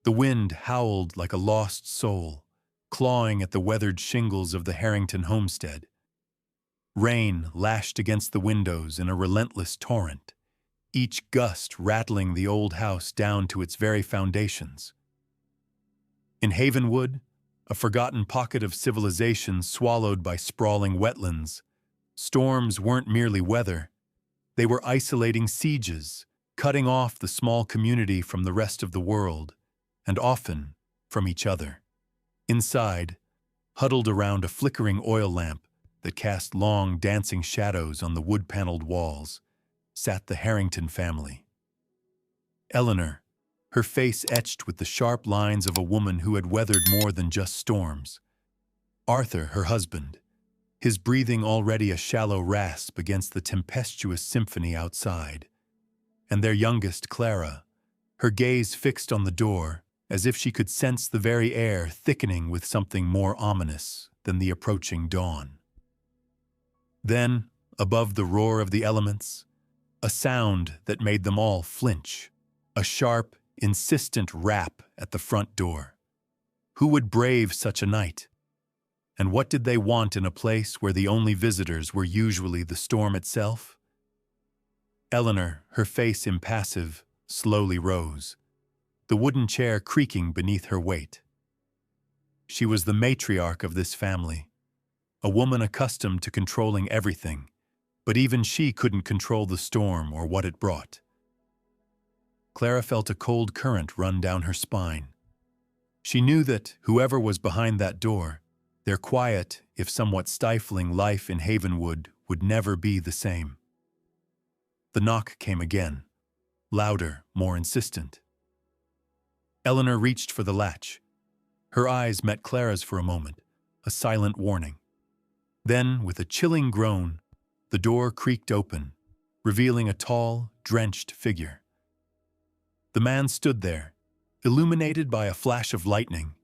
The wind howled like a lost soul, clawing at the weathered shingles of the Harrington homestead. Rain lashed against the windows in a relentless torrent, each gust rattling the old house down to its very foundations. In Havenwood, a forgotten pocket of civilization swallowed by sprawling wetlands, storms weren't merely weather. They were isolating sieges, cutting off the small community from the rest of the world, and often from each other. Inside, huddled around a flickering oil lamp that cast long, dancing shadows on the wood-paneled walls, sat the Harrington family. Eleanor, her face etched with the sharp lines of a woman who had weathered more than just storms. Arthur, her husband, his breathing already a shallow rasp against the tempestuous symphony outside. And their youngest, Clara, her gaze fixed on the door, as if she could sense the very air thickening with something more ominous than the approaching dawn. Then, above the roar of the elements, a sound that made them all flinch, a sharp, insistent rap at the front door. Who would brave such a night? And what did they want in a place where the only visitors were usually the storm itself? Eleanor, her face impassive, slowly rose, the wooden chair creaking beneath her weight. She was the matriarch of this family, a woman accustomed to controlling everything, but even she couldn't control the storm or what it brought. Clara felt a cold current run down her spine. She knew that whoever was behind that door, their quiet, if somewhat stifling life in Havenwood would never be the same. The knock came again, louder, more insistent. Eleanor reached for the latch. Her eyes met Clara's for a moment, a silent warning. Then, with a chilling groan, the door creaked open, revealing a tall, drenched figure. The man stood there, illuminated by a flash of lightning,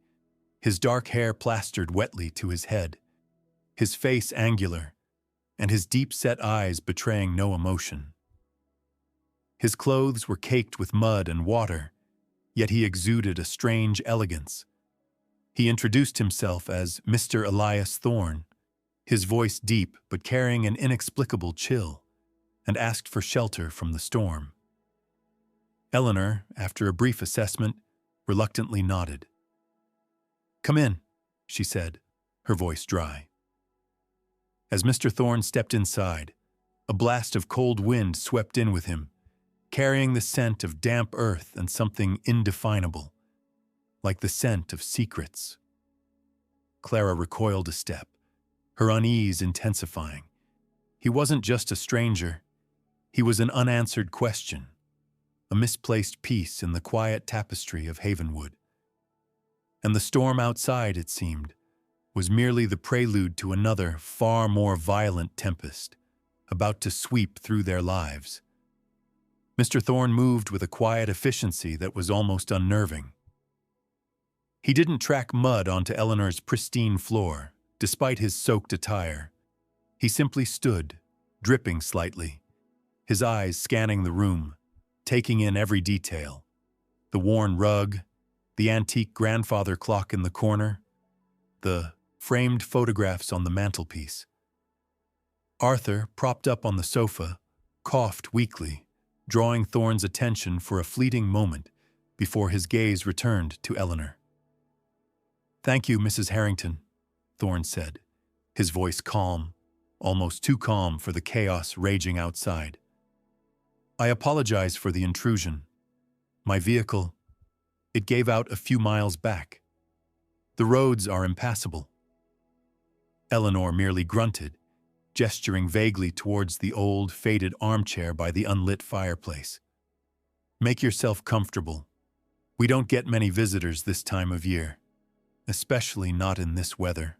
his dark hair plastered wetly to his head, his face angular, and his deep-set eyes betraying no emotion. His clothes were caked with mud and water, yet he exuded a strange elegance. He introduced himself as Mr. Elias Thorne, his voice deep but carrying an inexplicable chill, and asked for shelter from the storm. Eleanor, after a brief assessment, reluctantly nodded. "Come in," she said, her voice dry. As Mr. Thorne stepped inside, a blast of cold wind swept in with him, carrying the scent of damp earth and something indefinable, like the scent of secrets. Clara recoiled a step, her unease intensifying. He wasn't just a stranger. He was an unanswered question, a misplaced piece in the quiet tapestry of Havenwood. And the storm outside, it seemed, was merely the prelude to another, far more violent tempest, about to sweep through their lives. Mr. Thorne moved with a quiet efficiency that was almost unnerving. He didn't track mud onto Eleanor's pristine floor, despite his soaked attire. He simply stood, dripping slightly, his eyes scanning the room, taking in every detail. The worn rug, the antique grandfather clock in the corner, the framed photographs on the mantelpiece. Arthur, propped up on the sofa, coughed weakly, drawing Thorne's attention for a fleeting moment before his gaze returned to Eleanor. "Thank you, Mrs. Harrington," Thorne said, his voice calm, almost too calm for the chaos raging outside. "I apologize for the intrusion. My vehicle, it gave out a few miles back. The roads are impassable." Eleanor merely grunted, gesturing vaguely towards the old, faded armchair by the unlit fireplace. "Make yourself comfortable. We don't get many visitors this time of year, especially not in this weather."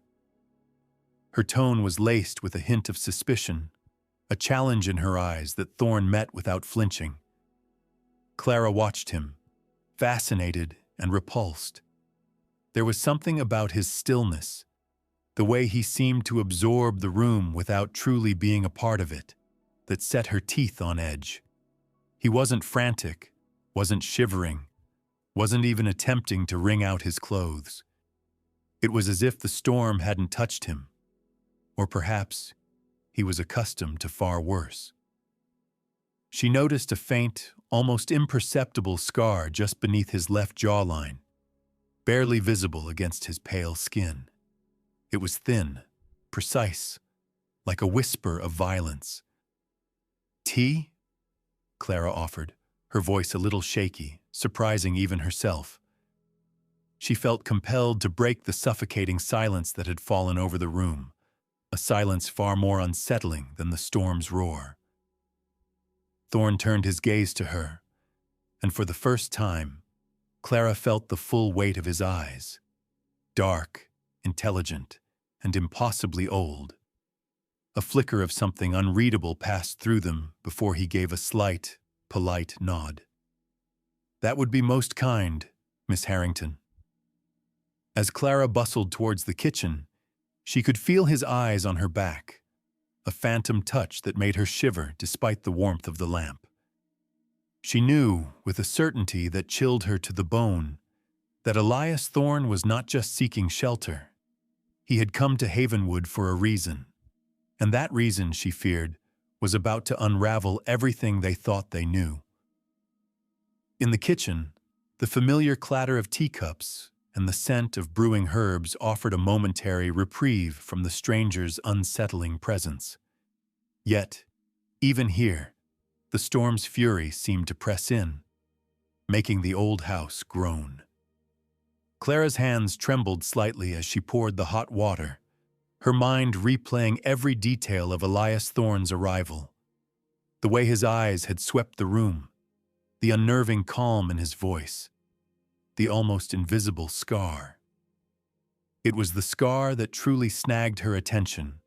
Her tone was laced with a hint of suspicion, a challenge in her eyes that Thorne met without flinching. Clara watched him, fascinated and repulsed. There was something about his stillness, the way he seemed to absorb the room without truly being a part of it, that set her teeth on edge. He wasn't frantic, wasn't shivering, wasn't even attempting to wring out his clothes. It was as if the storm hadn't touched him, or perhaps he was accustomed to far worse. She noticed a faint, almost imperceptible scar just beneath his left jawline, barely visible against his pale skin. It was thin, precise, like a whisper of violence. "Tea?" Clara offered, her voice a little shaky, surprising even herself. She felt compelled to break the suffocating silence that had fallen over the room, a silence far more unsettling than the storm's roar. Thorne turned his gaze to her, and for the first time, Clara felt the full weight of his eyes. Dark, intelligent, and impossibly old. A flicker of something unreadable passed through them before he gave a slight, polite nod. "That would be most kind, Miss Harrington." As Clara bustled towards the kitchen, she could feel his eyes on her back, a phantom touch that made her shiver despite the warmth of the lamp. She knew, with a certainty that chilled her to the bone, that Elias Thorne was not just seeking shelter. He had come to Havenwood for a reason, and that reason, she feared, was about to unravel everything they thought they knew. In the kitchen, the familiar clatter of teacups and the scent of brewing herbs offered a momentary reprieve from the stranger's unsettling presence. Yet, even here, the storm's fury seemed to press in, making the old house groan. Clara's hands trembled slightly as she poured the hot water, her mind replaying every detail of Elias Thorne's arrival. The way his eyes had swept the room, the unnerving calm in his voice, the almost invisible scar. It was the scar that truly snagged her attention,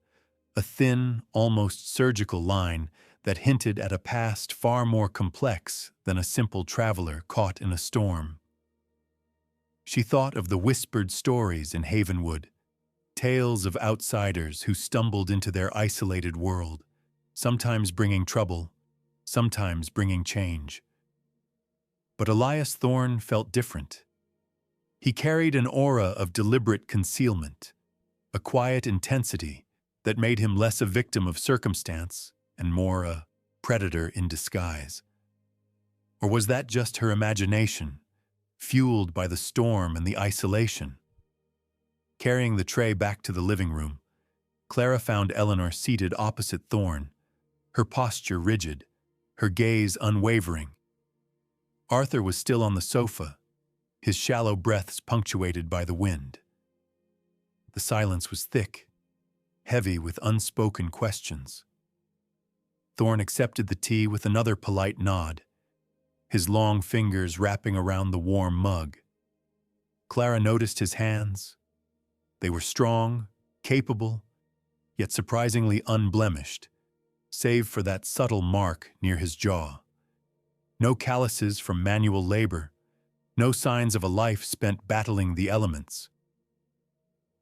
a thin, almost surgical line that hinted at a past far more complex than a simple traveler caught in a storm. She thought of the whispered stories in Havenwood, tales of outsiders who stumbled into their isolated world, sometimes bringing trouble, sometimes bringing change. But Elias Thorne felt different. He carried an aura of deliberate concealment, a quiet intensity that made him less a victim of circumstance and more a predator in disguise. Or was that just her imagination, fueled by the storm and the isolation? Carrying the tray back to the living room, Clara found Eleanor seated opposite Thorne, her posture rigid, her gaze unwavering. Arthur was still on the sofa, his shallow breaths punctuated by the wind. The silence was thick, heavy with unspoken questions. Thorne accepted the tea with another polite nod, his long fingers wrapping around the warm mug. Clara noticed his hands. They were strong, capable, yet surprisingly unblemished, save for that subtle mark near his jaw. No calluses from manual labor, no signs of a life spent battling the elements.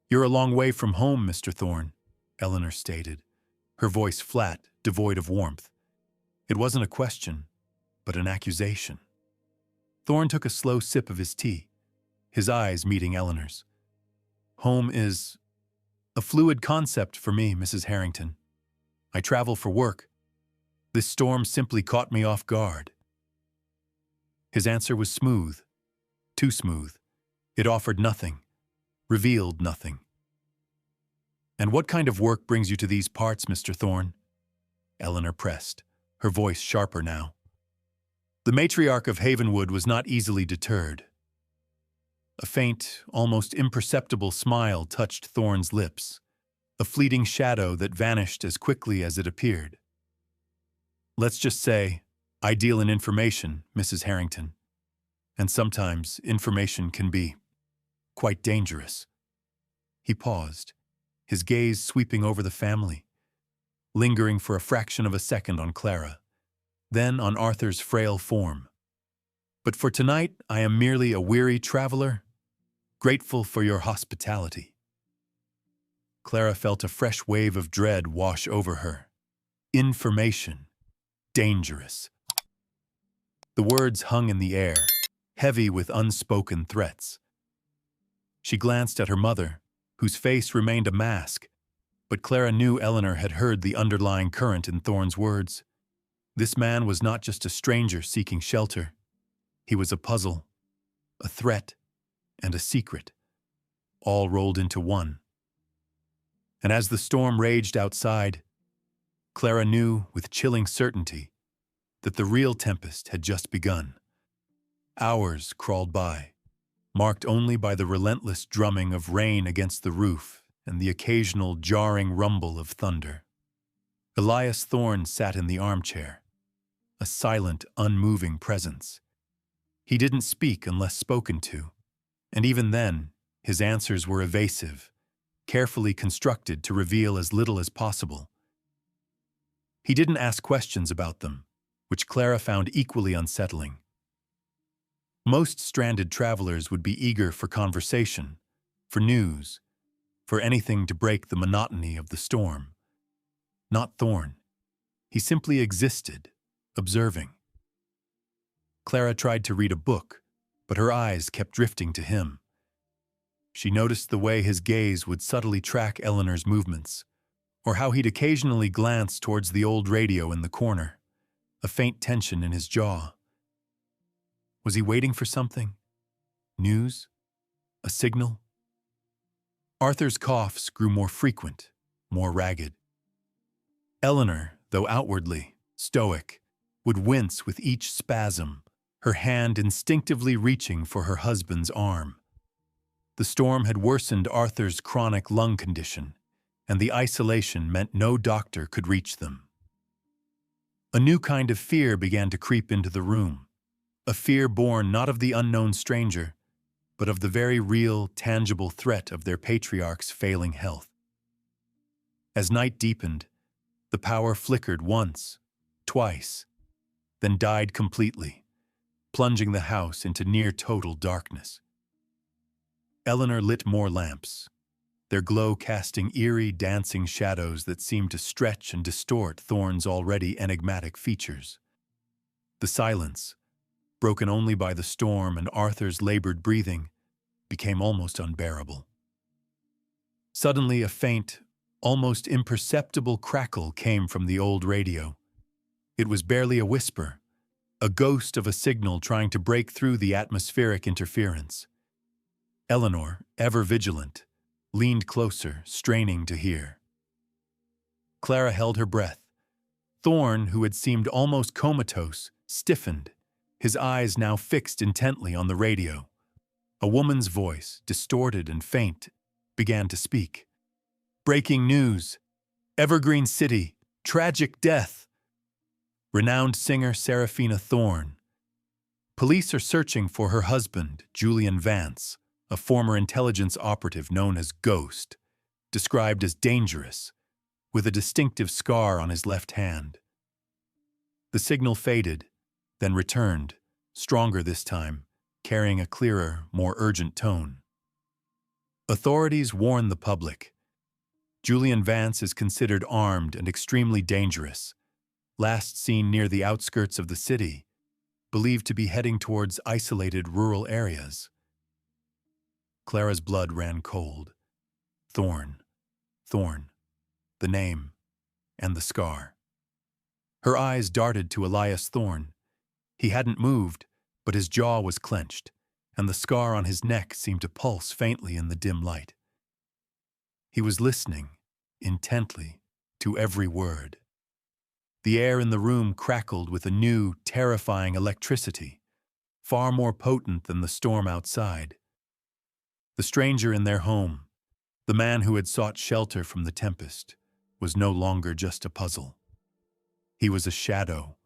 "You're a long way from home, Mr. Thorne," Eleanor stated, her voice flat, devoid of warmth. It wasn't a question, but an accusation. Thorne took a slow sip of his tea, his eyes meeting Eleanor's. "Home is a fluid concept for me, Mrs. Harrington. I travel for work. This storm simply caught me off guard." His answer was smooth, too smooth. It offered nothing, revealed nothing. "And what kind of work brings you to these parts, Mr. Thorne?" Eleanor pressed, her voice sharper now. The matriarch of Havenwood was not easily deterred. A faint, almost imperceptible smile touched Thorne's lips, a fleeting shadow that vanished as quickly as it appeared. "Let's just say, I deal in information, Mrs. Harrington. And sometimes information can be quite dangerous." He paused, his gaze sweeping over the family, lingering for a fraction of a second on Clara, then on Arthur's frail form. "But for tonight, I am merely a weary traveler, grateful for your hospitality." Clara felt a fresh wave of dread wash over her. Information. Dangerous. The words hung in the air, heavy with unspoken threats. She glanced at her mother, whose face remained a mask, but Clara knew Eleanor had heard the underlying current in Thorne's words. This man was not just a stranger seeking shelter. He was a puzzle, a threat, and a secret, all rolled into one. And as the storm raged outside, Clara knew with chilling certainty that the real tempest had just begun. Hours crawled by, marked only by the relentless drumming of rain against the roof and the occasional jarring rumble of thunder. Elias Thorne sat in the armchair, a silent, unmoving presence. He didn't speak unless spoken to, and even then, his answers were evasive, carefully constructed to reveal as little as possible. He didn't ask questions about them, which Clara found equally unsettling. Most stranded travelers would be eager for conversation, for news, for anything to break the monotony of the storm. Not Thorne. He simply existed, observing. Clara tried to read a book, but her eyes kept drifting to him. She noticed the way his gaze would subtly track Eleanor's movements, or how he'd occasionally glance towards the old radio in the corner, a faint tension in his jaw. Was he waiting for something? News? A signal? Arthur's coughs grew more frequent, more ragged. Eleanor, though outwardly stoic, would wince with each spasm, her hand instinctively reaching for her husband's arm. The storm had worsened Arthur's chronic lung condition, and the isolation meant no doctor could reach them. A new kind of fear began to creep into the room, a fear born not of the unknown stranger, but of the very real, tangible threat of their patriarch's failing health. As night deepened, the power flickered once, twice, then died completely, plunging the house into near-total darkness. Eleanor lit more lamps, their glow casting eerie, dancing shadows that seemed to stretch and distort Thorne's already enigmatic features. The silence, broken only by the storm and Arthur's labored breathing, became almost unbearable. Suddenly, a faint, almost imperceptible crackle came from the old radio. It was barely a whisper, a ghost of a signal trying to break through the atmospheric interference. Eleanor, ever vigilant, leaned closer, straining to hear. Clara held her breath. Thorne, who had seemed almost comatose, stiffened, his eyes now fixed intently on the radio. A woman's voice, distorted and faint, began to speak. Breaking news. Evergreen City. Tragic death. Renowned singer Serafina Thorne. Police are searching for her husband, Julian Vance, a former intelligence operative known as Ghost, described as dangerous, with a distinctive scar on his left hand. The signal faded, then returned, stronger this time, carrying a clearer, more urgent tone. Authorities warn the public. Julian Vance is considered armed and extremely dangerous, last seen near the outskirts of the city, believed to be heading towards isolated rural areas. Clara's blood ran cold. Thorne, the name, and the scar. Her eyes darted to Elias Thorne. He hadn't moved, but his jaw was clenched, and the scar on his neck seemed to pulse faintly in the dim light. He was listening, intently, to every word. The air in the room crackled with a new, terrifying electricity, far more potent than the storm outside. The stranger in their home, the man who had sought shelter from the tempest, was no longer just a puzzle. He was a shadow,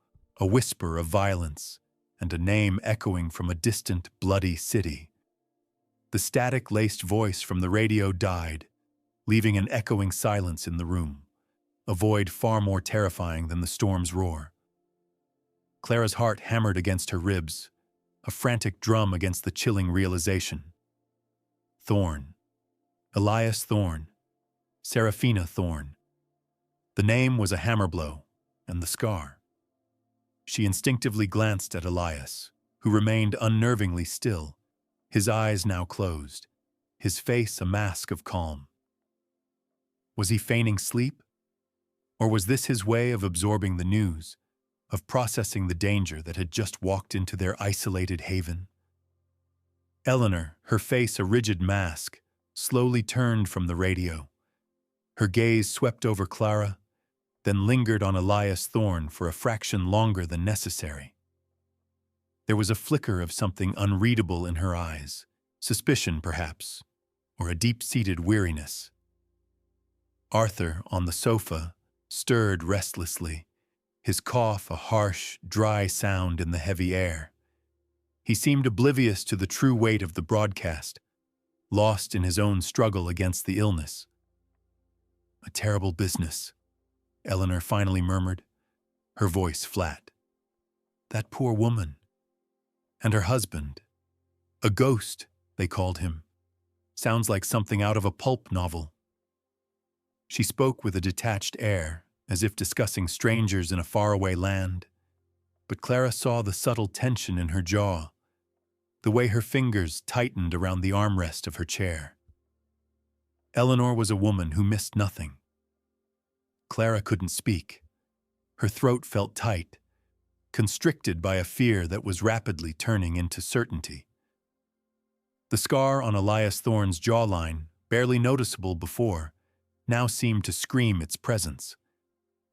a whisper of violence, and a name echoing from a distant, bloody city. The static-laced voice from the radio died, leaving an echoing silence in the room, a void far more terrifying than the storm's roar. Clara's heart hammered against her ribs, a frantic drum against the chilling realization. Thorne. Elias Thorne. Serafina Thorne. The name was a hammer blow, and the scar. She instinctively glanced at Elias, who remained unnervingly still, his eyes now closed, his face a mask of calm. Was he feigning sleep? Or was this his way of absorbing the news, of processing the danger that had just walked into their isolated haven? Eleanor, her face a rigid mask, slowly turned from the radio. Her gaze swept over Clara, then lingered on Elias Thorne for a fraction longer than necessary. There was a flicker of something unreadable in her eyes, suspicion perhaps, or a deep-seated weariness. Arthur, on the sofa, stirred restlessly, his cough a harsh, dry sound in the heavy air. He seemed oblivious to the true weight of the broadcast, lost in his own struggle against the illness. "A terrible business," Eleanor finally murmured, her voice flat. "That poor woman. And her husband. A ghost, they called him. Sounds like something out of a pulp novel." She spoke with a detached air, as if discussing strangers in a faraway land, but Clara saw the subtle tension in her jaw, the way her fingers tightened around the armrest of her chair. Eleanor was a woman who missed nothing. Clara couldn't speak. Her throat felt tight, constricted by a fear that was rapidly turning into certainty. The scar on Elias Thorne's jawline, barely noticeable before, now seemed to scream its presence.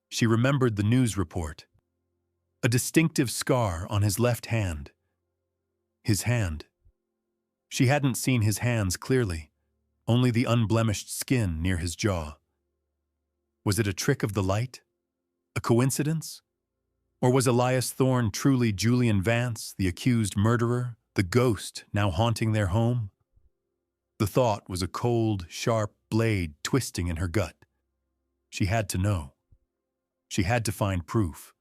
She remembered the news report. A distinctive scar on his left hand. His hand. She hadn't seen his hands clearly, only the unblemished skin near his jaw. Was it a trick of the light? A coincidence? Or was Elias Thorne truly Julian Vance, the accused murderer, the ghost now haunting their home? The thought was a cold, sharp blade twisting in her gut. She had to know. She had to find proof.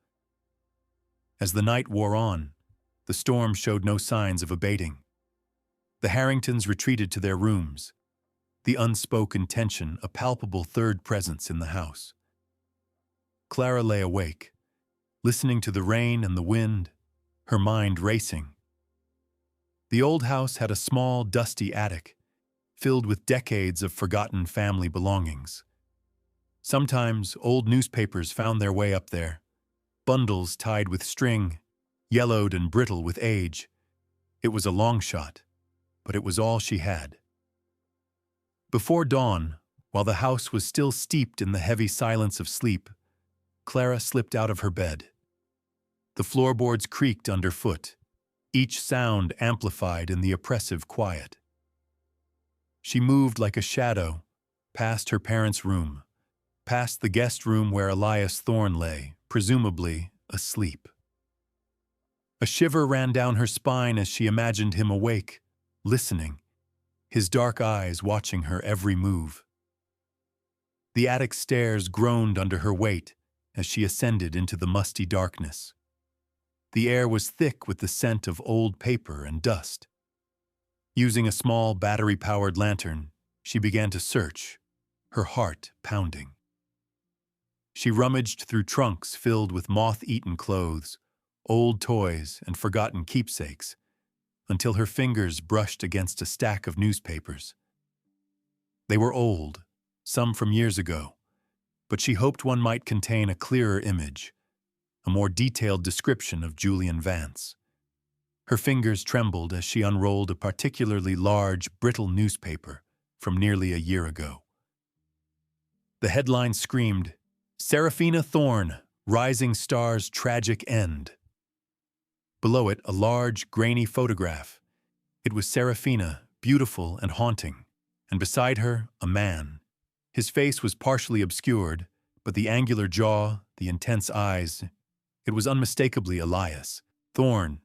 As the night wore on, the storm showed no signs of abating. The Harringtons retreated to their rooms, the unspoken tension a palpable third presence in the house. Clara lay awake, listening to the rain and the wind, her mind racing. The old house had a small, dusty attic, filled with decades of forgotten family belongings. Sometimes old newspapers found their way up there, bundles tied with string, yellowed and brittle with age. It was a long shot, but it was all she had. Before dawn, while the house was still steeped in the heavy silence of sleep, Clara slipped out of her bed. The floorboards creaked underfoot, each sound amplified in the oppressive quiet. She moved like a shadow, past her parents' room, past the guest room where Elias Thorne lay, presumably asleep. A shiver ran down her spine as she imagined him awake, listening, his dark eyes watching her every move. The attic stairs groaned under her weight as she ascended into the musty darkness. The air was thick with the scent of old paper and dust. Using a small battery-powered lantern, she began to search, her heart pounding. She rummaged through trunks filled with moth-eaten clothes, old toys, and forgotten keepsakes, until her fingers brushed against a stack of newspapers. They were old, some from years ago, but she hoped one might contain a clearer image, a more detailed description of Julian Vance. Her fingers trembled as she unrolled a particularly large, brittle newspaper from nearly a year ago. The headline screamed, "Seraphina Thorne, Rising Star's Tragic End." Below it, a large, grainy photograph. It was Seraphina, beautiful and haunting, and beside her, a man. His face was partially obscured, but the angular jaw, the intense eyes, it was unmistakably Elias Thorne.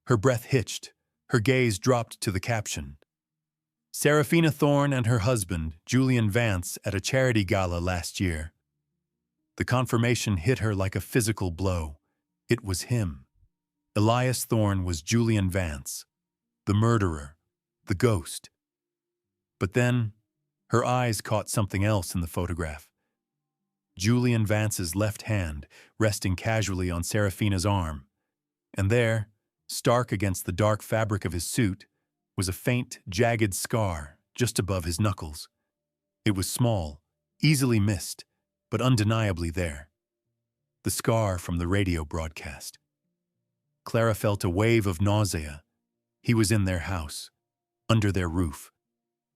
Her breath hitched, her gaze dropped to the caption. Seraphina Thorne and her husband, Julian Vance, at a charity gala last year. The confirmation hit her like a physical blow. It was him. Elias Thorne was Julian Vance, the murderer, the ghost. But then, her eyes caught something else in the photograph. Julian Vance's left hand resting casually on Seraphina's arm, and there, Stark against the dark fabric of his suit was a faint, jagged scar just above his knuckles. It was small, easily missed, but undeniably there. The scar from the radio broadcast. Clara felt a wave of nausea. He was in their house, under their roof.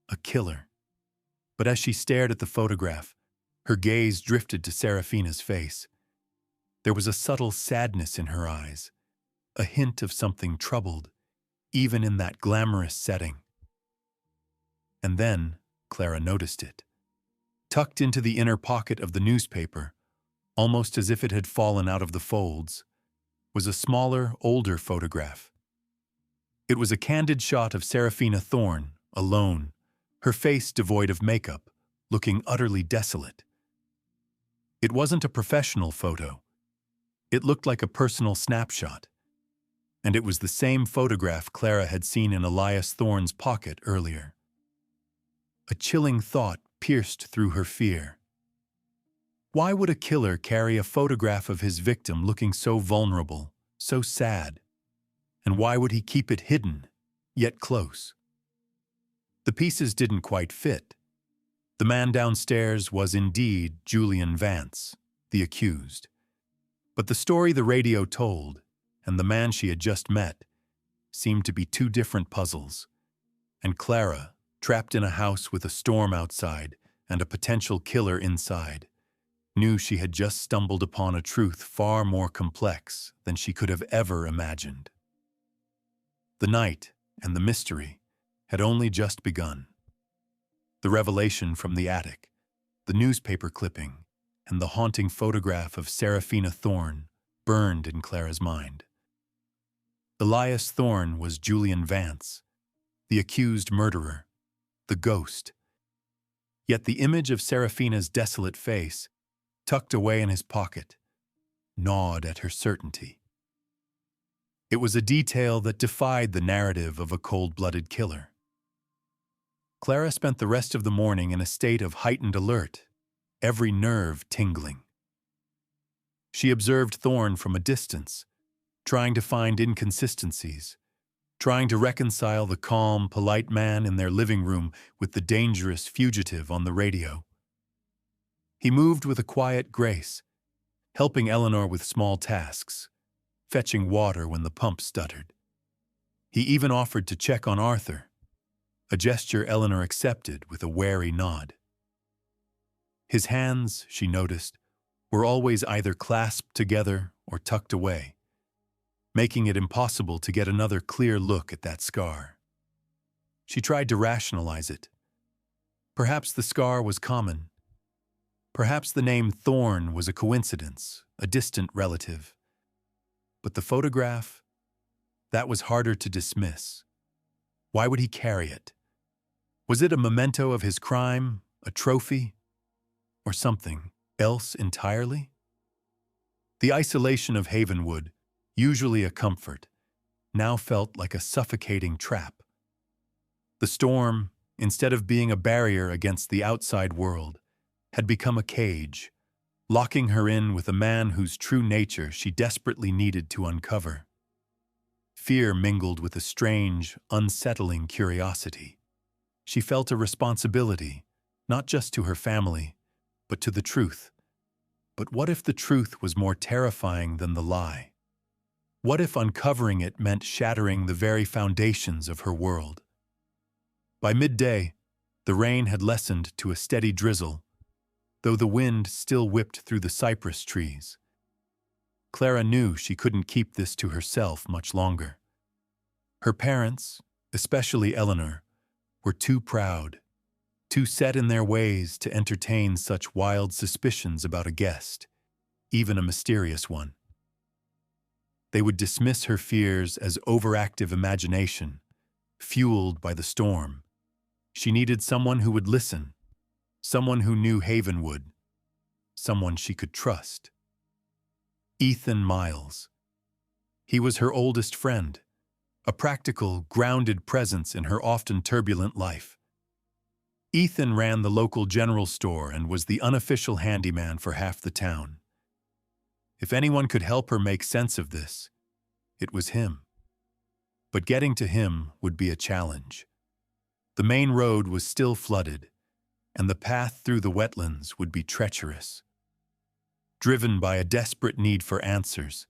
A killer. But as she stared at the photograph, her gaze drifted to Serafina's face. There was a subtle sadness in her eyes, a hint of something troubled, even in that glamorous setting. And then Clara noticed it. Tucked into the inner pocket of the newspaper, almost as if it had fallen out of the folds, was a smaller, older photograph. It was a candid shot of Serafina Thorne, alone, her face devoid of makeup, looking utterly desolate. It wasn't a professional photo. It looked like a personal snapshot. And it was the same photograph Clara had seen in Elias Thorne's pocket earlier. A chilling thought pierced through her fear. Why would a killer carry a photograph of his victim looking so vulnerable, so sad? And why would he keep it hidden, yet close? The pieces didn't quite fit. The man downstairs was indeed Julian Vance, the accused. But the story the radio told, and the man she had just met, seemed to be two different puzzles. And Clara, trapped in a house with a storm outside and a potential killer inside, knew she had just stumbled upon a truth far more complex than she could have ever imagined. The night and the mystery had only just begun. The revelation from the attic, the newspaper clipping, and the haunting photograph of Serafina Thorne burned in Clara's mind. Elias Thorne was Julian Vance, the accused murderer, the ghost. Yet the image of Serafina's desolate face, tucked away in his pocket, gnawed at her certainty. It was a detail that defied the narrative of a cold-blooded killer. Clara spent the rest of the morning in a state of heightened alert, every nerve tingling. She observed Thorne from a distance, trying to find inconsistencies, trying to reconcile the calm, polite man in their living room with the dangerous fugitive on the radio. He moved with a quiet grace, helping Eleanor with small tasks, fetching water when the pump stuttered. He even offered to check on Arthur, a gesture Eleanor accepted with a wary nod. His hands, she noticed, were always either clasped together or tucked away, making it impossible to get another clear look at that scar. She tried to rationalize it. Perhaps the scar was common. Perhaps the name Thorne was a coincidence, a distant relative. But the photograph, that was harder to dismiss. Why would he carry it? Was it a memento of his crime, a trophy, or something else entirely? The isolation of Havenwood, usually a comfort, now felt like a suffocating trap. The storm, instead of being a barrier against the outside world, had become a cage, locking her in with a man whose true nature she desperately needed to uncover. Fear mingled with a strange, unsettling curiosity. She felt a responsibility, not just to her family, but to the truth. But what if the truth was more terrifying than the lie? What if uncovering it meant shattering the very foundations of her world? By midday, the rain had lessened to a steady drizzle, though the wind still whipped through the cypress trees. Clara knew she couldn't keep this to herself much longer. Her parents, especially Eleanor, were too proud, too set in their ways to entertain such wild suspicions about a guest, even a mysterious one. They would dismiss her fears as overactive imagination, fueled by the storm. She needed someone who would listen, someone who knew Havenwood, someone she could trust. Ethan Miles. He was her oldest friend, a practical, grounded presence in her often turbulent life. Ethan ran the local general store and was the unofficial handyman for half the town. If anyone could help her make sense of this, it was him. but getting to him would be a challenge. The main road was still flooded, and the path through the wetlands would be treacherous. Driven by a desperate need for answers,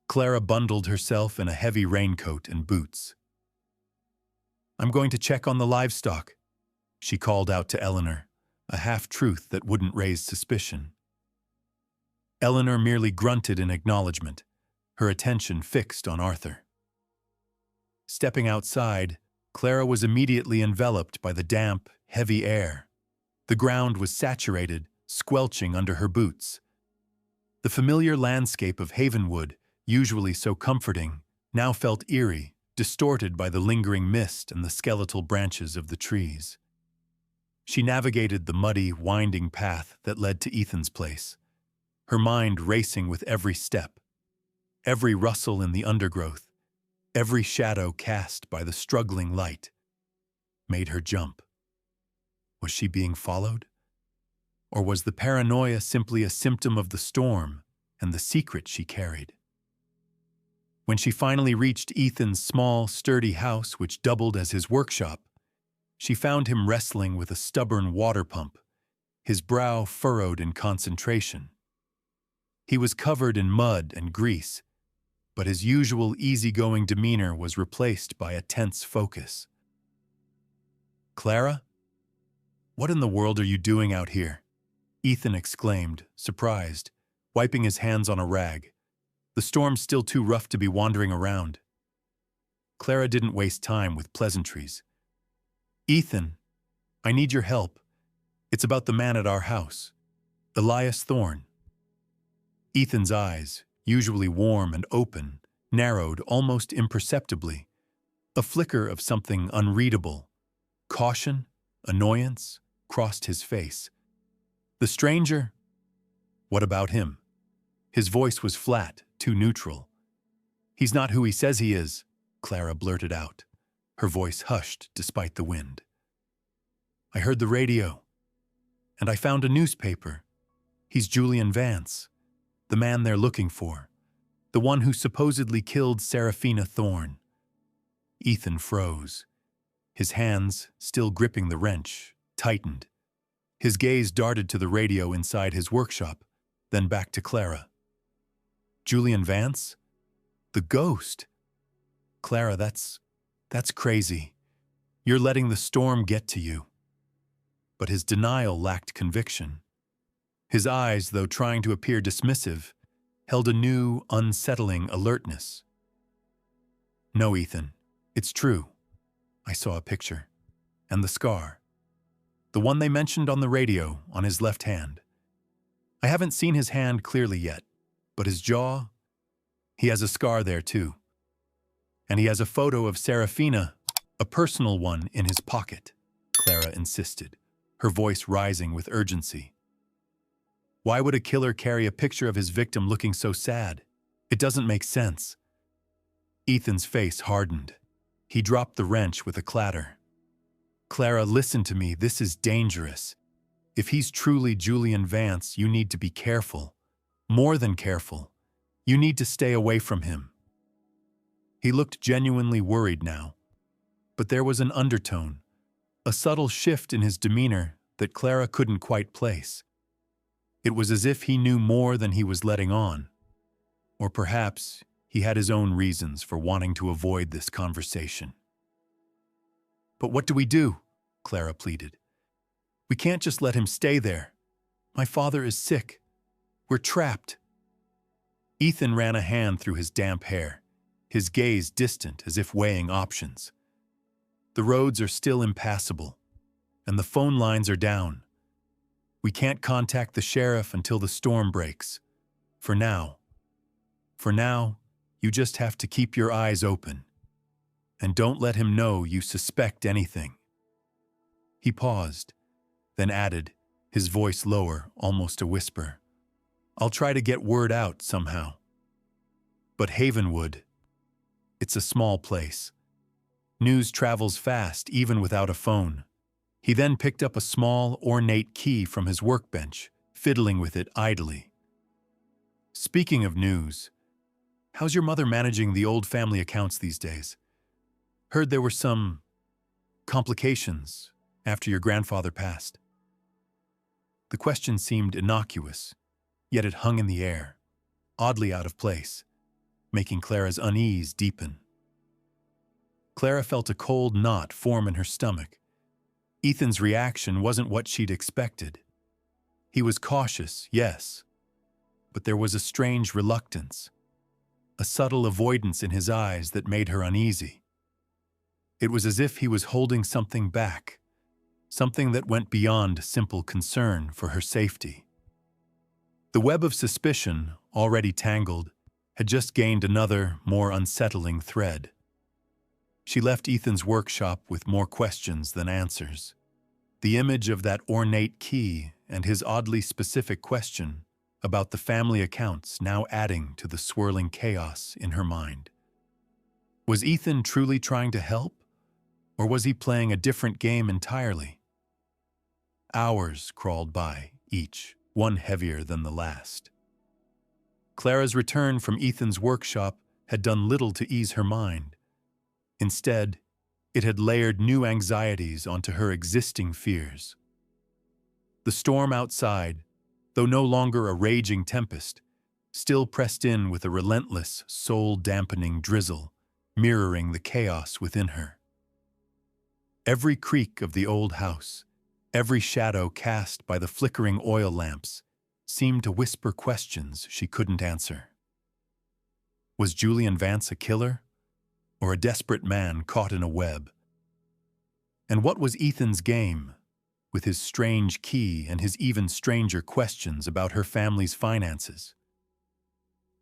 Clara bundled herself in a heavy raincoat and boots. "I'm going to check on the livestock," she called out to Eleanor, a half-truth that wouldn't raise suspicion. Eleanor merely grunted in acknowledgement, her attention fixed on Arthur. Stepping outside, Clara was immediately enveloped by the damp, heavy air. The ground was saturated, squelching under her boots. The familiar landscape of Havenwood, usually so comforting, now felt eerie, distorted by the lingering mist and the skeletal branches of the trees. She navigated the muddy, winding path that led to Ethan's place, her mind racing with every step. Every rustle in the undergrowth, every shadow cast by the struggling light, made her jump. Was she being followed? Or was the paranoia simply a symptom of the storm and the secret she carried? When she finally reached Ethan's small, sturdy house, which doubled as his workshop, she found him wrestling with a stubborn water pump, his brow furrowed in concentration. He was covered in mud and grease, but his usual easygoing demeanor was replaced by a tense focus. "Clara? What in the world are you doing out here?" Ethan exclaimed, surprised, wiping his hands on a rag. The storm's still too rough to be wandering around. Clara didn't waste time with pleasantries. "Ethan, I need your help. It's about the man at our house, Elias Thorne." Ethan's eyes, usually warm and open, narrowed almost imperceptibly. A flicker of something unreadable, caution, annoyance, crossed his face. "The stranger? What about him?" His voice was flat, too neutral. "He's not who he says he is," Clara blurted out, her voice hushed despite the wind. "I heard the radio, and I found a newspaper. He's Julian Vance, the man they're looking for, the one who supposedly killed Seraphina Thorne." Ethan froze. His hands, still gripping the wrench, tightened. His gaze darted to the radio inside his workshop, then back to Clara. "Julian Vance? The ghost? Clara, that's crazy. You're letting the storm get to you." But his denial lacked conviction. His eyes, though trying to appear dismissive, held a new, unsettling alertness. "No, Ethan, it's true. I saw a picture. And the scar. The one they mentioned on the radio, on his left hand. I haven't seen his hand clearly yet, but his jaw, he has a scar there too. And he has a photo of Seraphina, a personal one, in his pocket," Clara insisted, her voice rising with urgency. "Why would a killer carry a picture of his victim looking so sad? It doesn't make sense." Ethan's face hardened. He dropped the wrench with a clatter. "Clara, listen to me. This is dangerous. If he's truly Julian Vance, you need to be careful. More than careful. You need to stay away from him." He looked genuinely worried now. But there was an undertone, a subtle shift in his demeanor that Clara couldn't quite place. It was as if he knew more than he was letting on. Or perhaps he had his own reasons for wanting to avoid this conversation. "But what do we do?" Clara pleaded. "We can't just let him stay there. My father is sick. We're trapped." Ethan ran a hand through his damp hair, his gaze distant as if weighing options. "The roads are still impassable, and the phone lines are down. We can't contact the sheriff until the storm breaks. For now, you just have to keep your eyes open. And don't let him know you suspect anything." He paused, then added, his voice lower, almost a whisper, "I'll try to get word out somehow. But Havenwood, it's a small place. News travels fast, even without a phone." He then picked up a small, ornate key from his workbench, fiddling with it idly. "Speaking of news, how's your mother managing the old family accounts these days? Heard there were some complications after your grandfather passed. The question seemed innocuous, yet it hung in the air, oddly out of place, making Clara's unease deepen. Clara felt a cold knot form in her stomach. Ethan's reaction wasn't what she'd expected. He was cautious, yes, but there was a strange reluctance, a subtle avoidance in his eyes that made her uneasy. It was as if he was holding something back, something that went beyond simple concern for her safety. The web of suspicion, already tangled, had just gained another, more unsettling thread. She left Ethan's workshop with more questions than answers. The image of that ornate key and his oddly specific question about the family accounts now adding to the swirling chaos in her mind. Was Ethan truly trying to help, or was he playing a different game entirely? Hours crawled by, each, one heavier than the last. Clara's return from Ethan's workshop had done little to ease her mind. Instead, it had layered new anxieties onto her existing fears. The storm outside, though no longer a raging tempest, still pressed in with a relentless, soul-dampening drizzle, mirroring the chaos within her. Every creak of the old house, every shadow cast by the flickering oil lamps, seemed to whisper questions she couldn't answer. Was Julian Vance a killer, or a desperate man caught in a web? And what was Ethan's game, with his strange key and his even stranger questions about her family's finances?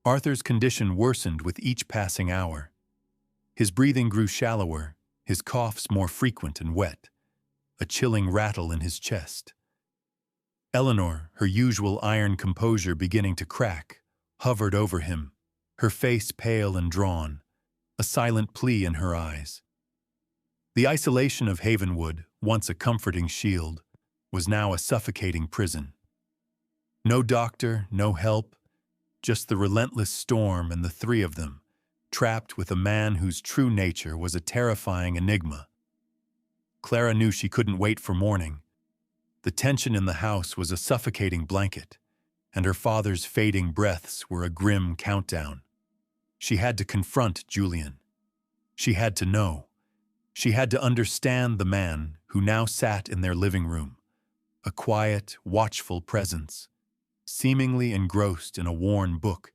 Arthur's condition worsened with each passing hour. His breathing grew shallower, his coughs more frequent and wet, a chilling rattle in his chest. Eleanor, her usual iron composure beginning to crack, hovered over him, her face pale and drawn, a silent plea in her eyes. The isolation of Havenwood, once a comforting shield, was now a suffocating prison. No doctor, no help, just the relentless storm and the three of them, trapped with a man whose true nature was a terrifying enigma. Clara knew she couldn't wait for morning. The tension in the house was a suffocating blanket, and her father's fading breaths were a grim countdown. She had to confront Julian. She had to know. She had to understand the man who now sat in their living room, a quiet, watchful presence, seemingly engrossed in a worn book,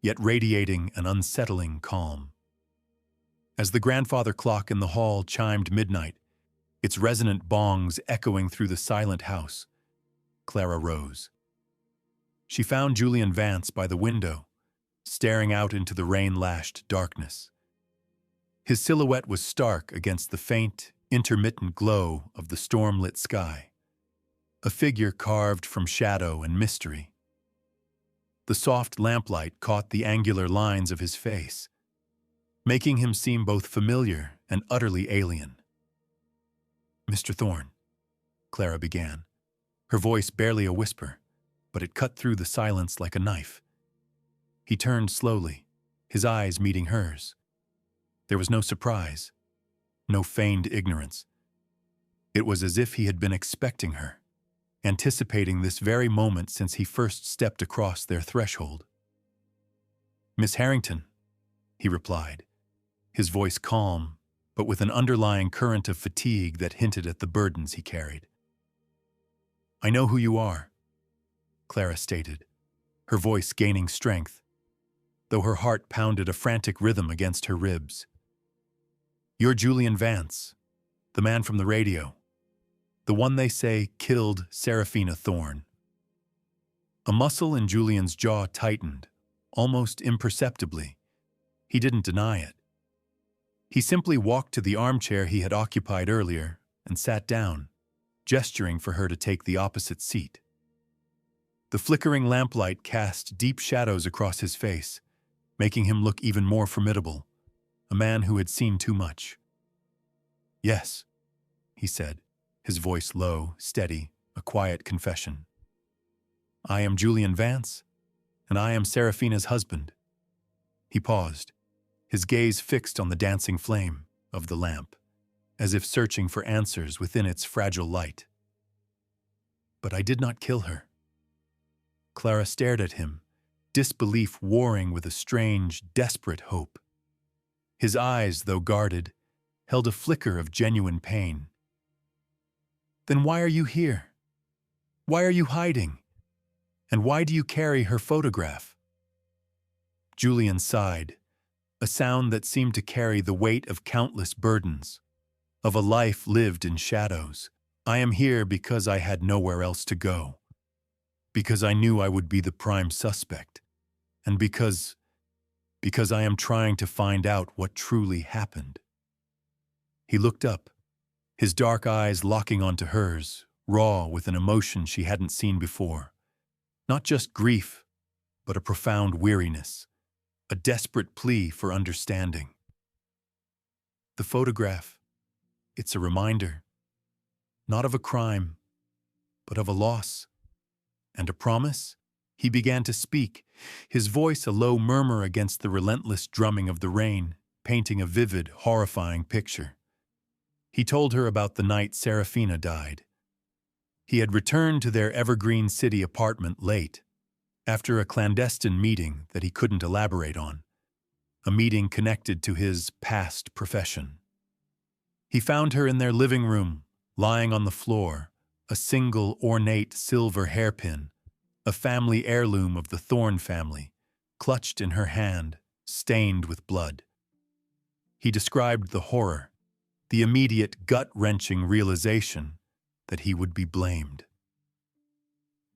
yet radiating an unsettling calm. As the grandfather clock in the hall chimed midnight, its resonant bongs echoing through the silent house, Clara rose. She found Julian Vance by the window, staring out into the rain-lashed darkness. His silhouette was stark against the faint, intermittent glow of the storm-lit sky, a figure carved from shadow and mystery. The soft lamplight caught the angular lines of his face, making him seem both familiar and utterly alien. "Mr. Thorne," Clara began, her voice barely a whisper, but it cut through the silence like a knife. He turned slowly, his eyes meeting hers. There was no surprise, no feigned ignorance. It was as if he had been expecting her, anticipating this very moment since he first stepped across their threshold. "Miss Harrington," he replied, his voice calm, but with an underlying current of fatigue that hinted at the burdens he carried. "I know who you are," Clara stated, her voice gaining strength, though her heart pounded a frantic rhythm against her ribs. "You're Julian Vance, the man from the radio, the one they say killed Seraphina Thorne." A muscle in Julian's jaw tightened, almost imperceptibly. He didn't deny it. He simply walked to the armchair he had occupied earlier and sat down, gesturing for her to take the opposite seat. The flickering lamplight cast deep shadows across his face, making him look even more formidable, a man who had seen too much. "Yes," he said, his voice low, steady, a quiet confession. "I am Julian Vance, and I am Seraphina's husband." He paused, his gaze fixed on the dancing flame, of the lamp, as if searching for answers within its fragile light. But I did not kill her. Clara stared at him, disbelief warring with a strange, desperate hope. His eyes, though guarded, held a flicker of genuine pain. Then why are you here? Why are you hiding? And why do you carry her photograph? Julian sighed, a sound that seemed to carry the weight of countless burdens, of a life lived in shadows. I am here because I had nowhere else to go, because I knew I would be the prime suspect, and because I am trying to find out what truly happened. He looked up, his dark eyes locking onto hers, raw with an emotion she hadn't seen before. Not just grief, but a profound weariness, a desperate plea for understanding. The photograph, it's a reminder, not of a crime, but of a loss. And a promise? He began to speak, his voice a low murmur against the relentless drumming of the rain, painting a vivid, horrifying picture. He told her about the night Serafina died. He had returned to their Evergreen City apartment late, after a clandestine meeting that he couldn't elaborate on, a meeting connected to his past profession. He found her in their living room, lying on the floor, a single ornate silver hairpin, a family heirloom of the Thorne family, clutched in her hand, stained with blood. He described the horror, the immediate gut-wrenching realization that he would be blamed.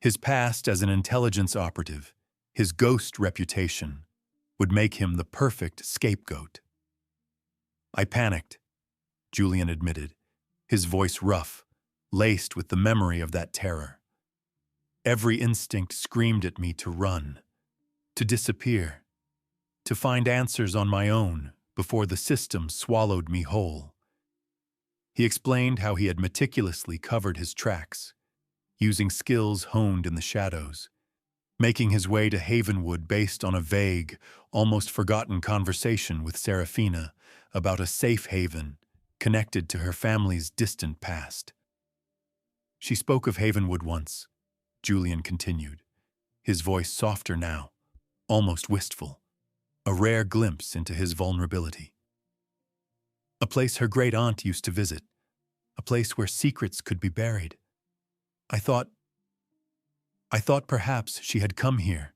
His past as an intelligence operative, his ghost reputation, would make him the perfect scapegoat. I panicked, Julian admitted, his voice rough, laced with the memory of that terror. Every instinct screamed at me to run, to disappear, to find answers on my own before the system swallowed me whole. He explained how he had meticulously covered his tracks, using skills honed in the shadows, making his way to Havenwood based on a vague, almost forgotten conversation with Serafina about a safe haven connected to her family's distant past. She spoke of Havenwood once, Julian continued, his voice softer now, almost wistful, a rare glimpse into his vulnerability. A place her great aunt used to visit, a place where secrets could be buried. I thought perhaps she had come here,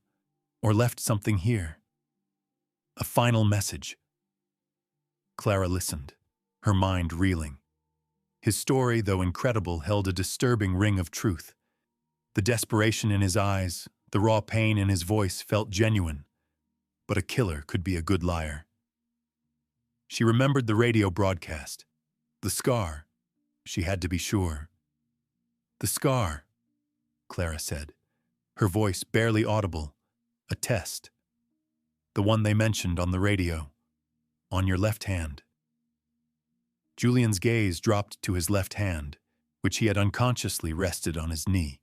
or left something here. A final message. Clara listened, her mind reeling. His story, though incredible, held a disturbing ring of truth. The desperation in his eyes, the raw pain in his voice felt genuine, but a killer could be a good liar. She remembered the radio broadcast. The scar. She had to be sure. The scar, Clara said, her voice barely audible. A test. The one they mentioned on the radio. On your left hand. Julian's gaze dropped to his left hand, which he had unconsciously rested on his knee.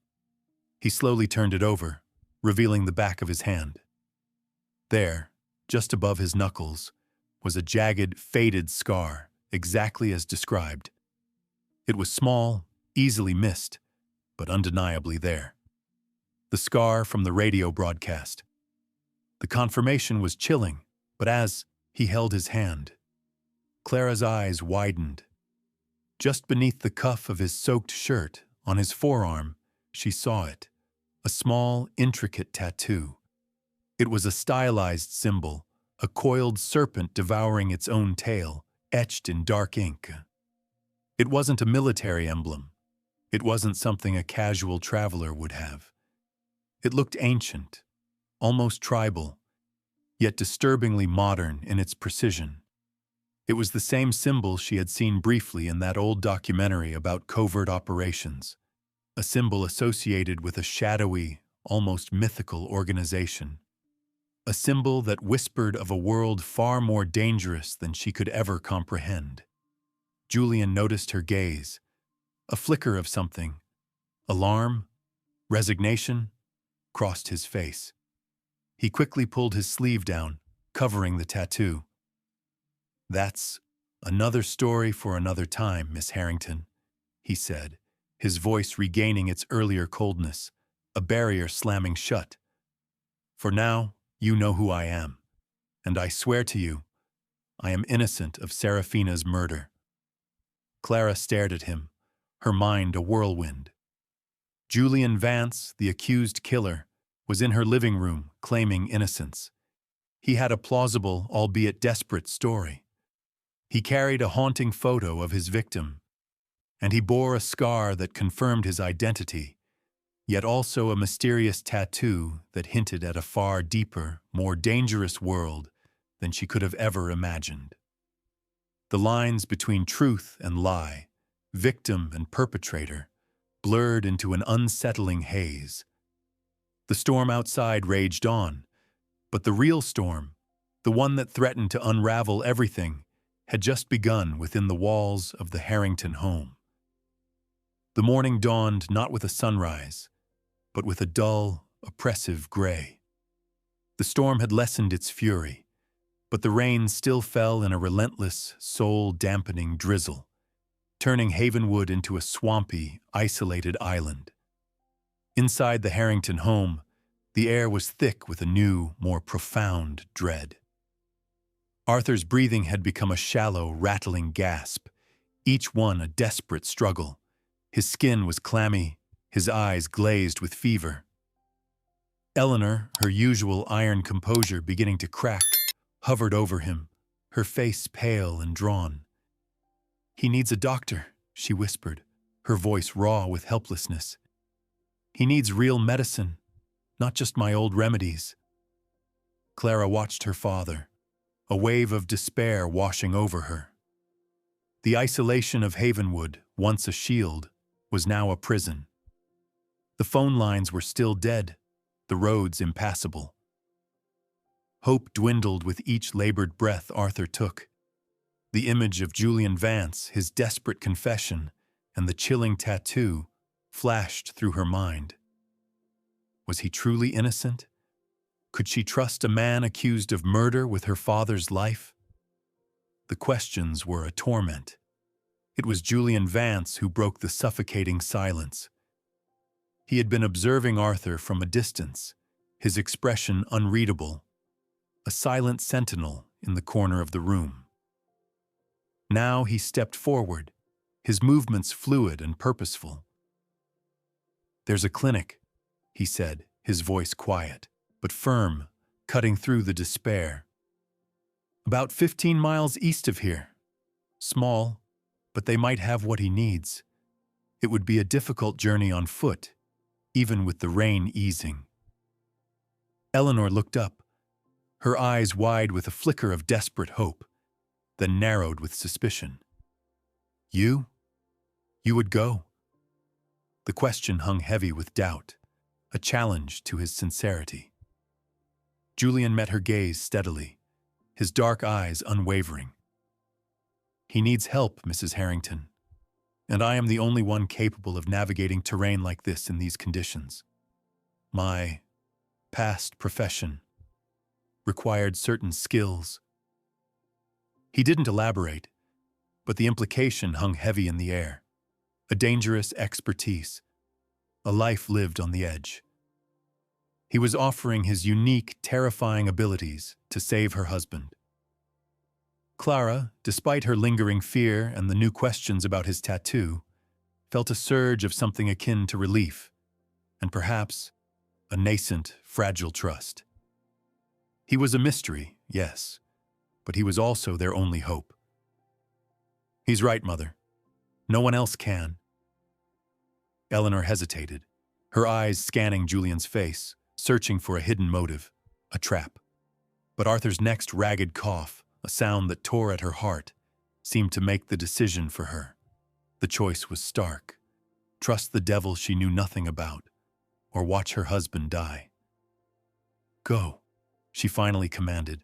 He slowly turned it over, revealing the back of his hand. There, just above his knuckles, was a jagged, faded scar, exactly as described. It was small, easily missed, but undeniably there. The scar from the radio broadcast. The confirmation was chilling, but as he held his hand, Clara's eyes widened. Just beneath the cuff of his soaked shirt, on his forearm, she saw it, a small, intricate tattoo. It was a stylized symbol, a coiled serpent devouring its own tail, etched in dark ink. It wasn't a military emblem. It wasn't something a casual traveler would have. It looked ancient, almost tribal, yet disturbingly modern in its precision. It was the same symbol she had seen briefly in that old documentary about covert operations, a symbol associated with a shadowy, almost mythical organization. A symbol that whispered of a world far more dangerous than she could ever comprehend. Julian noticed her gaze, a flicker of something, alarm, resignation, crossed his face. He quickly pulled his sleeve down, covering the tattoo. That's Another story for another time, Miss Harrington, he said, his voice regaining its earlier coldness, a barrier slamming shut. For now, you know who I am, and I swear to you, I am innocent of Seraphina's murder. Clara stared at him, her mind a whirlwind. Julian Vance, the accused killer, was in her living room claiming innocence. He had a plausible, albeit desperate, story. He carried a haunting photo of his victim, and he bore a scar that confirmed his identity, yet also a mysterious tattoo that hinted at a far deeper, more dangerous world than she could have ever imagined. The lines between truth and lie, victim and perpetrator, blurred into an unsettling haze. The storm outside raged on, but the real storm, the one that threatened to unravel everything, had just begun within the walls of the Harrington home. The morning dawned not with a sunrise, but with a dull, oppressive gray. The storm had lessened its fury, but the rain still fell in a relentless, soul-dampening drizzle, turning Havenwood into a swampy, isolated island. Inside the Harrington home, the air was thick with a new, more profound dread. Arthur's breathing had become a shallow, rattling gasp, each one a desperate struggle. His skin was clammy, his eyes glazed with fever. Eleanor, her usual iron composure beginning to crack, hovered over him, her face pale and drawn. "He needs a doctor," she whispered, her voice raw with helplessness. "He needs real medicine, not just my old remedies." Clara watched her father, a wave of despair washing over her. The isolation of Havenwood, once a shield, was now a prison. The phone lines were still dead, the roads impassable. Hope dwindled with each labored breath Arthur took. The image of Julian Vance, his desperate confession, and the chilling tattoo flashed through her mind. Was he truly innocent? Could she trust a man accused of murder with her father's life? The questions were a torment. It was Julian Vance who broke the suffocating silence. He had been observing Arthur from a distance, his expression unreadable, a silent sentinel in the corner of the room. Now he stepped forward, his movements fluid and purposeful. "There's a clinic," he said, his voice quiet, but firm, cutting through the despair. "About 15 miles east of here. Small, but they might have what he needs. It would be a difficult journey on foot, even with the rain easing." Eleanor looked up, her eyes wide with a flicker of desperate hope, then narrowed with suspicion. "You? You would go?" The question hung heavy with doubt, a challenge to his sincerity. Julian met her gaze steadily, his dark eyes unwavering. "He needs help, Mrs. Harrington, and I am the only one capable of navigating terrain like this in these conditions. My past profession required certain skills." He didn't elaborate, but the implication hung heavy in the air. A dangerous expertise, a life lived on the edge. He was offering his unique, terrifying abilities to save her husband. Clara, despite her lingering fear and the new questions about his tattoo, felt a surge of something akin to relief, and perhaps a nascent, fragile trust. He was a mystery, yes, but he was also their only hope. "He's right, Mother. No one else can." Eleanor hesitated, her eyes scanning Julian's face, searching for a hidden motive, a trap. But Arthur's next ragged cough, a sound that tore at her heart, seemed to make the decision for her. The choice was stark: trust the devil she knew nothing about, or watch her husband die. "Go," she finally commanded,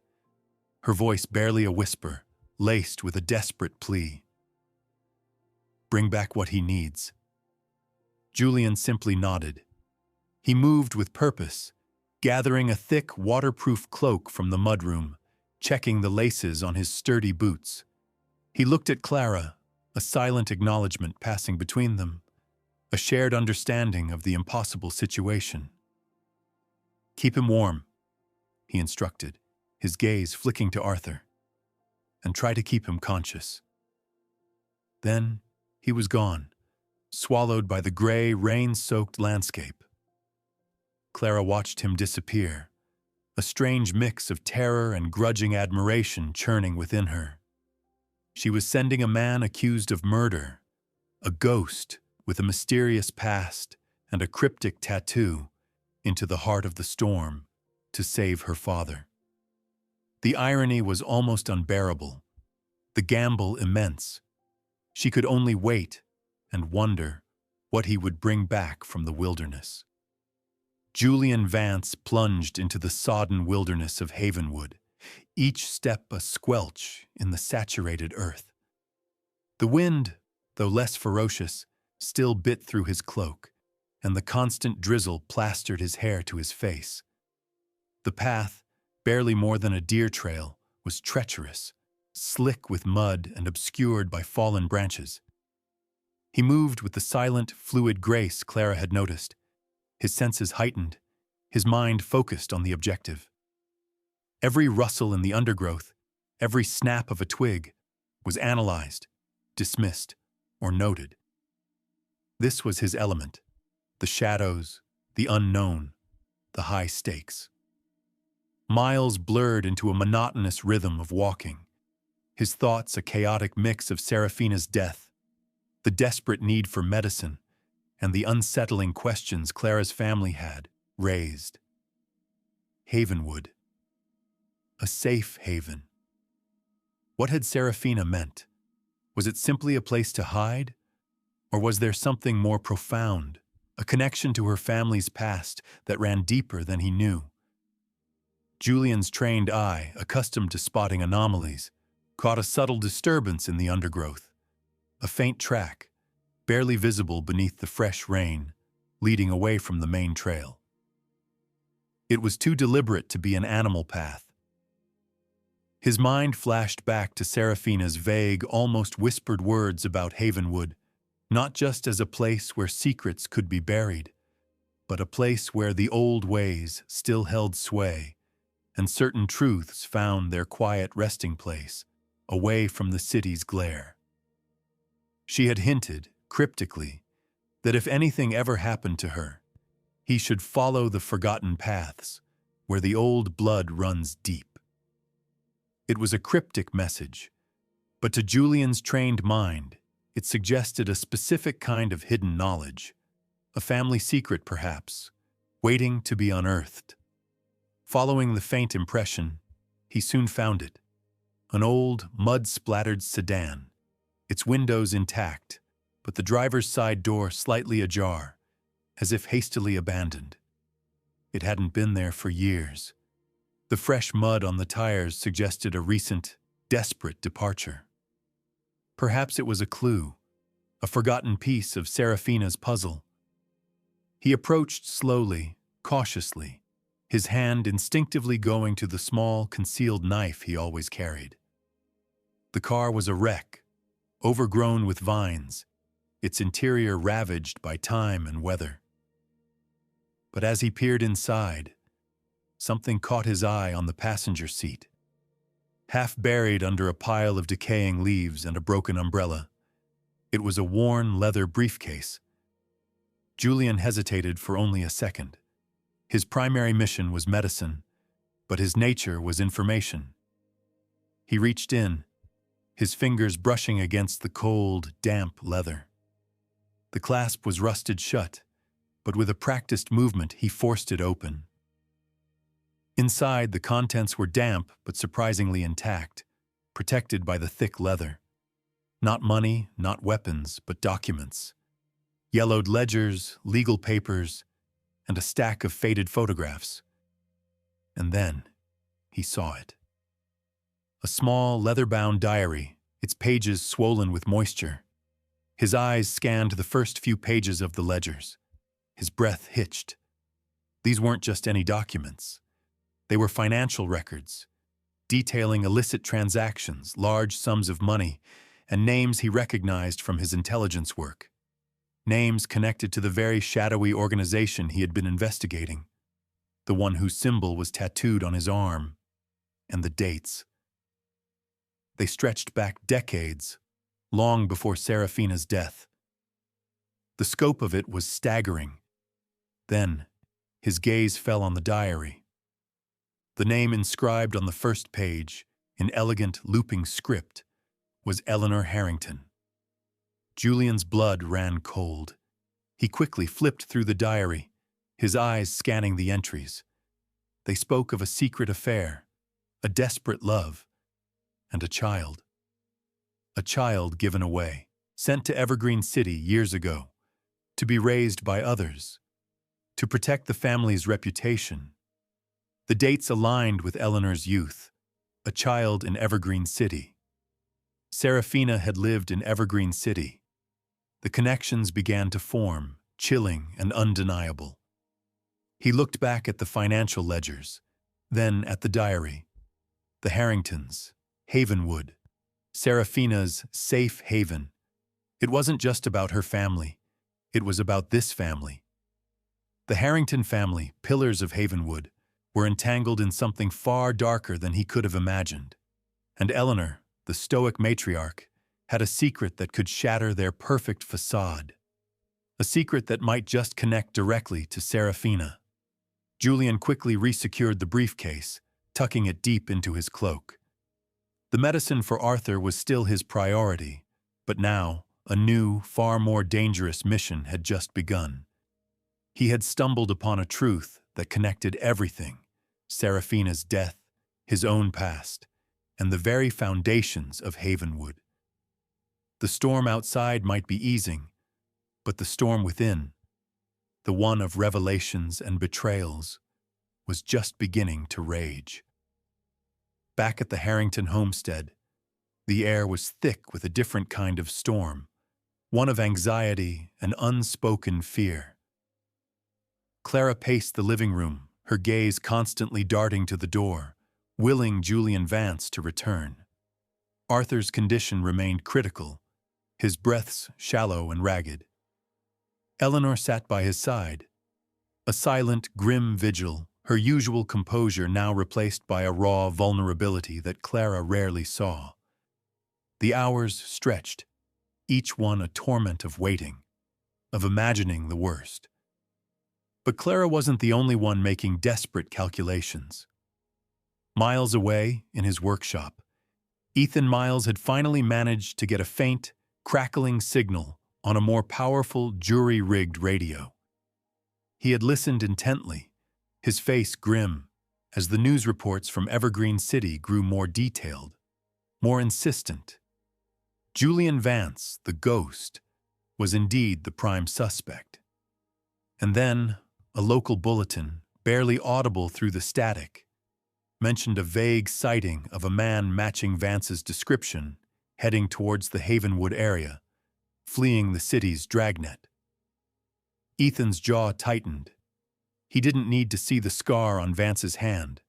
her voice barely a whisper, laced with a desperate plea. "Bring back what he needs." Julian simply nodded. He moved with purpose, gathering a thick, waterproof cloak from the mudroom, checking the laces on his sturdy boots. He looked at Clara, a silent acknowledgement passing between them, a shared understanding of the impossible situation. "Keep him warm," he instructed, his gaze flicking to Arthur, "and try to keep him conscious." Then he was gone, swallowed by the gray, rain-soaked landscape. Clara watched him disappear, a strange mix of terror and grudging admiration churning within her. She was sending a man accused of murder, a ghost with a mysterious past and a cryptic tattoo, into the heart of the storm to save her father. The irony was almost unbearable, the gamble immense. She could only wait and wonder what he would bring back from the wilderness. Julian Vance plunged into the sodden wilderness of Havenwood, each step a squelch in the saturated earth. The wind, though less ferocious, still bit through his cloak, and the constant drizzle plastered his hair to his face. The path, barely more than a deer trail, was treacherous, slick with mud and obscured by fallen branches. He moved with the silent, fluid grace Clara had noticed, his senses heightened, his mind focused on the objective. Every rustle in the undergrowth, every snap of a twig, was analyzed, dismissed, or noted. This was his element, the shadows, the unknown, the high stakes. Miles blurred into a monotonous rhythm of walking, his thoughts a chaotic mix of Seraphina's death, the desperate need for medicine, and the unsettling questions Clara's family had raised. Havenwood. A safe haven. What had Seraphina meant? Was it simply a place to hide? Or was there something more profound, a connection to her family's past that ran deeper than he knew? Julian's trained eye, accustomed to spotting anomalies, caught a subtle disturbance in the undergrowth, a faint track, barely visible beneath the fresh rain, leading away from the main trail. It was too deliberate to be an animal path. His mind flashed back to Seraphina's vague, almost whispered words about Havenwood, not just as a place where secrets could be buried, but a place where the old ways still held sway, and certain truths found their quiet resting place, away from the city's glare. She had hinted, cryptically, that if anything ever happened to her, he should follow the forgotten paths, where the old blood runs deep. It was a cryptic message, but to Julian's trained mind, it suggested a specific kind of hidden knowledge, a family secret perhaps, waiting to be unearthed. Following the faint impression, he soon found it, an old, mud-splattered sedan, its windows intact, but the driver's side door slightly ajar, as if hastily abandoned. It hadn't been there for years. The fresh mud on the tires suggested a recent, desperate departure. Perhaps it was a clue, a forgotten piece of Seraphina's puzzle. He approached slowly, cautiously, his hand instinctively going to the small, concealed knife he always carried. The car was a wreck, overgrown with vines, its interior ravaged by time and weather. But as he peered inside, something caught his eye on the passenger seat. Half buried under a pile of decaying leaves and a broken umbrella, it was a worn leather briefcase. Julian hesitated for only a second. His primary mission was medicine, but his nature was information. He reached in, his fingers brushing against the cold, damp leather. The clasp was rusted shut, but with a practiced movement he forced it open. Inside, the contents were damp but surprisingly intact, protected by the thick leather. Not money, not weapons, but documents. Yellowed ledgers, legal papers, and a stack of faded photographs. And then he saw it. A small, leather-bound diary, its pages swollen with moisture. His eyes scanned the first few pages of the ledgers. His breath hitched. These weren't just any documents. They were financial records, detailing illicit transactions, large sums of money, and names he recognized from his intelligence work. Names connected to the very shadowy organization he had been investigating, the one whose symbol was tattooed on his arm, and the dates. They stretched back decades, long before Serafina's death. The scope of it was staggering. Then, his gaze fell on the diary. The name inscribed on the first page, in elegant, looping script, was Eleanor Harrington. Julian's blood ran cold. He quickly flipped through the diary, his eyes scanning the entries. They spoke of a secret affair, a desperate love, and a child. A child given away, sent to Evergreen City years ago, to be raised by others, to protect the family's reputation. The dates aligned with Eleanor's youth, a child in Evergreen City. Serafina had lived in Evergreen City. The connections began to form, chilling and undeniable. He looked back at the financial ledgers, then at the diary. The Harringtons, Havenwood, Serafina's safe haven. It wasn't just about her family. It was about this family. The Harrington family, pillars of Havenwood, were entangled in something far darker than he could have imagined. And Eleanor, the stoic matriarch, had a secret that could shatter their perfect facade. A secret that might just connect directly to Serafina. Julian quickly resecured the briefcase, tucking it deep into his cloak. The medicine for Arthur was still his priority, but now a new, far more dangerous mission had just begun. He had stumbled upon a truth that connected everything: Serafina's death, his own past, and the very foundations of Havenwood. The storm outside might be easing, but the storm within, the one of revelations and betrayals, was just beginning to rage. Back at the Harrington homestead, the air was thick with a different kind of storm, one of anxiety and unspoken fear. Clara paced the living room, her gaze constantly darting to the door, willing Julian Vance to return. Arthur's condition remained critical, his breaths shallow and ragged. Eleanor sat by his side, a silent, grim vigil, her usual composure now replaced by a raw vulnerability that Clara rarely saw. The hours stretched, each one a torment of waiting, of imagining the worst. But Clara wasn't the only one making desperate calculations. Miles away, in his workshop, Ethan Miles had finally managed to get a faint, crackling signal on a more powerful, jury-rigged radio. He had listened intently, his face grim, as the news reports from Evergreen City grew more detailed, more insistent. Julian Vance, the ghost, was indeed the prime suspect. And then, a local bulletin, barely audible through the static, mentioned a vague sighting of a man matching Vance's description, heading towards the Havenwood area, fleeing the city's dragnet. Ethan's jaw tightened. He didn't need to see the scar on Vance's hand.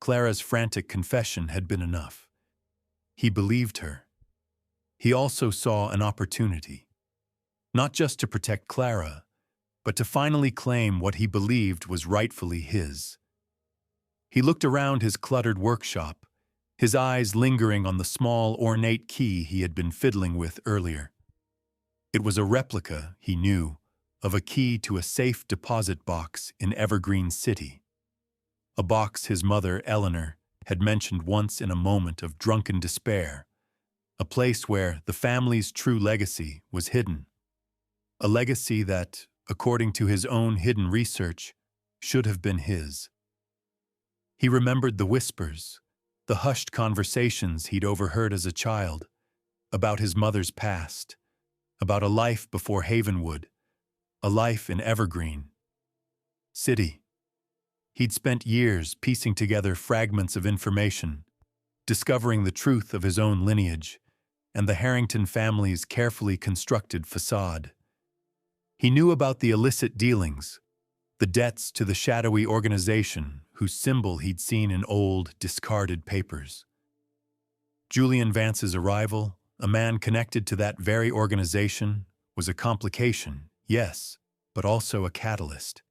Clara's frantic confession had been enough. He believed her. He also saw an opportunity, not just to protect Clara, but to finally claim what he believed was rightfully his. He looked around his cluttered workshop, his eyes lingering on the small, ornate key he had been fiddling with earlier. It was a replica, he knew, of a key to a safe deposit box in Evergreen City. A box his mother, Eleanor, had mentioned once in a moment of drunken despair, a place where the family's true legacy was hidden. A legacy that, according to his own hidden research, should have been his. He remembered the whispers, the hushed conversations he'd overheard as a child, about his mother's past, about a life before Havenwood, a life in Evergreen City. He'd spent years piecing together fragments of information, discovering the truth of his own lineage and the Harrington family's carefully constructed facade. He knew about the illicit dealings, the debts to the shadowy organization whose symbol he'd seen in old, discarded papers. Julian Vance's arrival, a man connected to that very organization, was a complication, yes, but also a catalyst.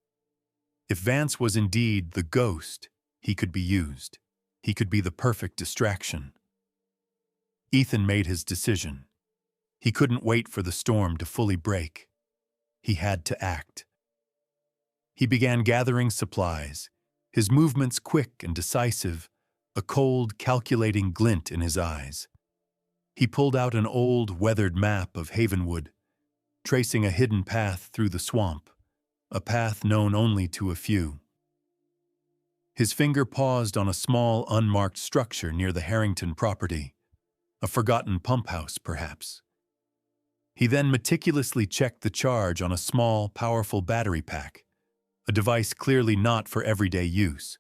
If Vance was indeed the ghost, he could be used. He could be the perfect distraction. Ethan made his decision. He couldn't wait for the storm to fully break. He had to act. He began gathering supplies, his movements quick and decisive, a cold, calculating glint in his eyes. He pulled out an old, weathered map of Havenwood, tracing a hidden path through the swamp, a path known only to a few. His finger paused on a small, unmarked structure near the Harrington property, a forgotten pump house, perhaps. He then meticulously checked the charge on a small, powerful battery pack, a device clearly not for everyday use.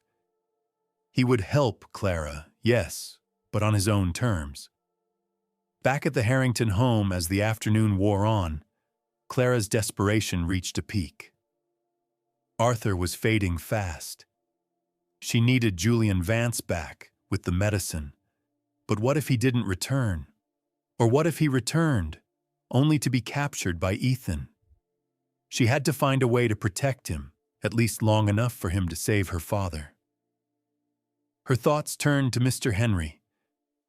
He would help Clara, yes, but on his own terms. Back at the Harrington home as the afternoon wore on, Clara's desperation reached a peak. Arthur was fading fast. She needed Julian Vance back with the medicine. But what if he didn't return? Or what if he returned, only to be captured by Ethan? She had to find a way to protect him, at least long enough for him to save her father. Her thoughts turned to Mr. Henry,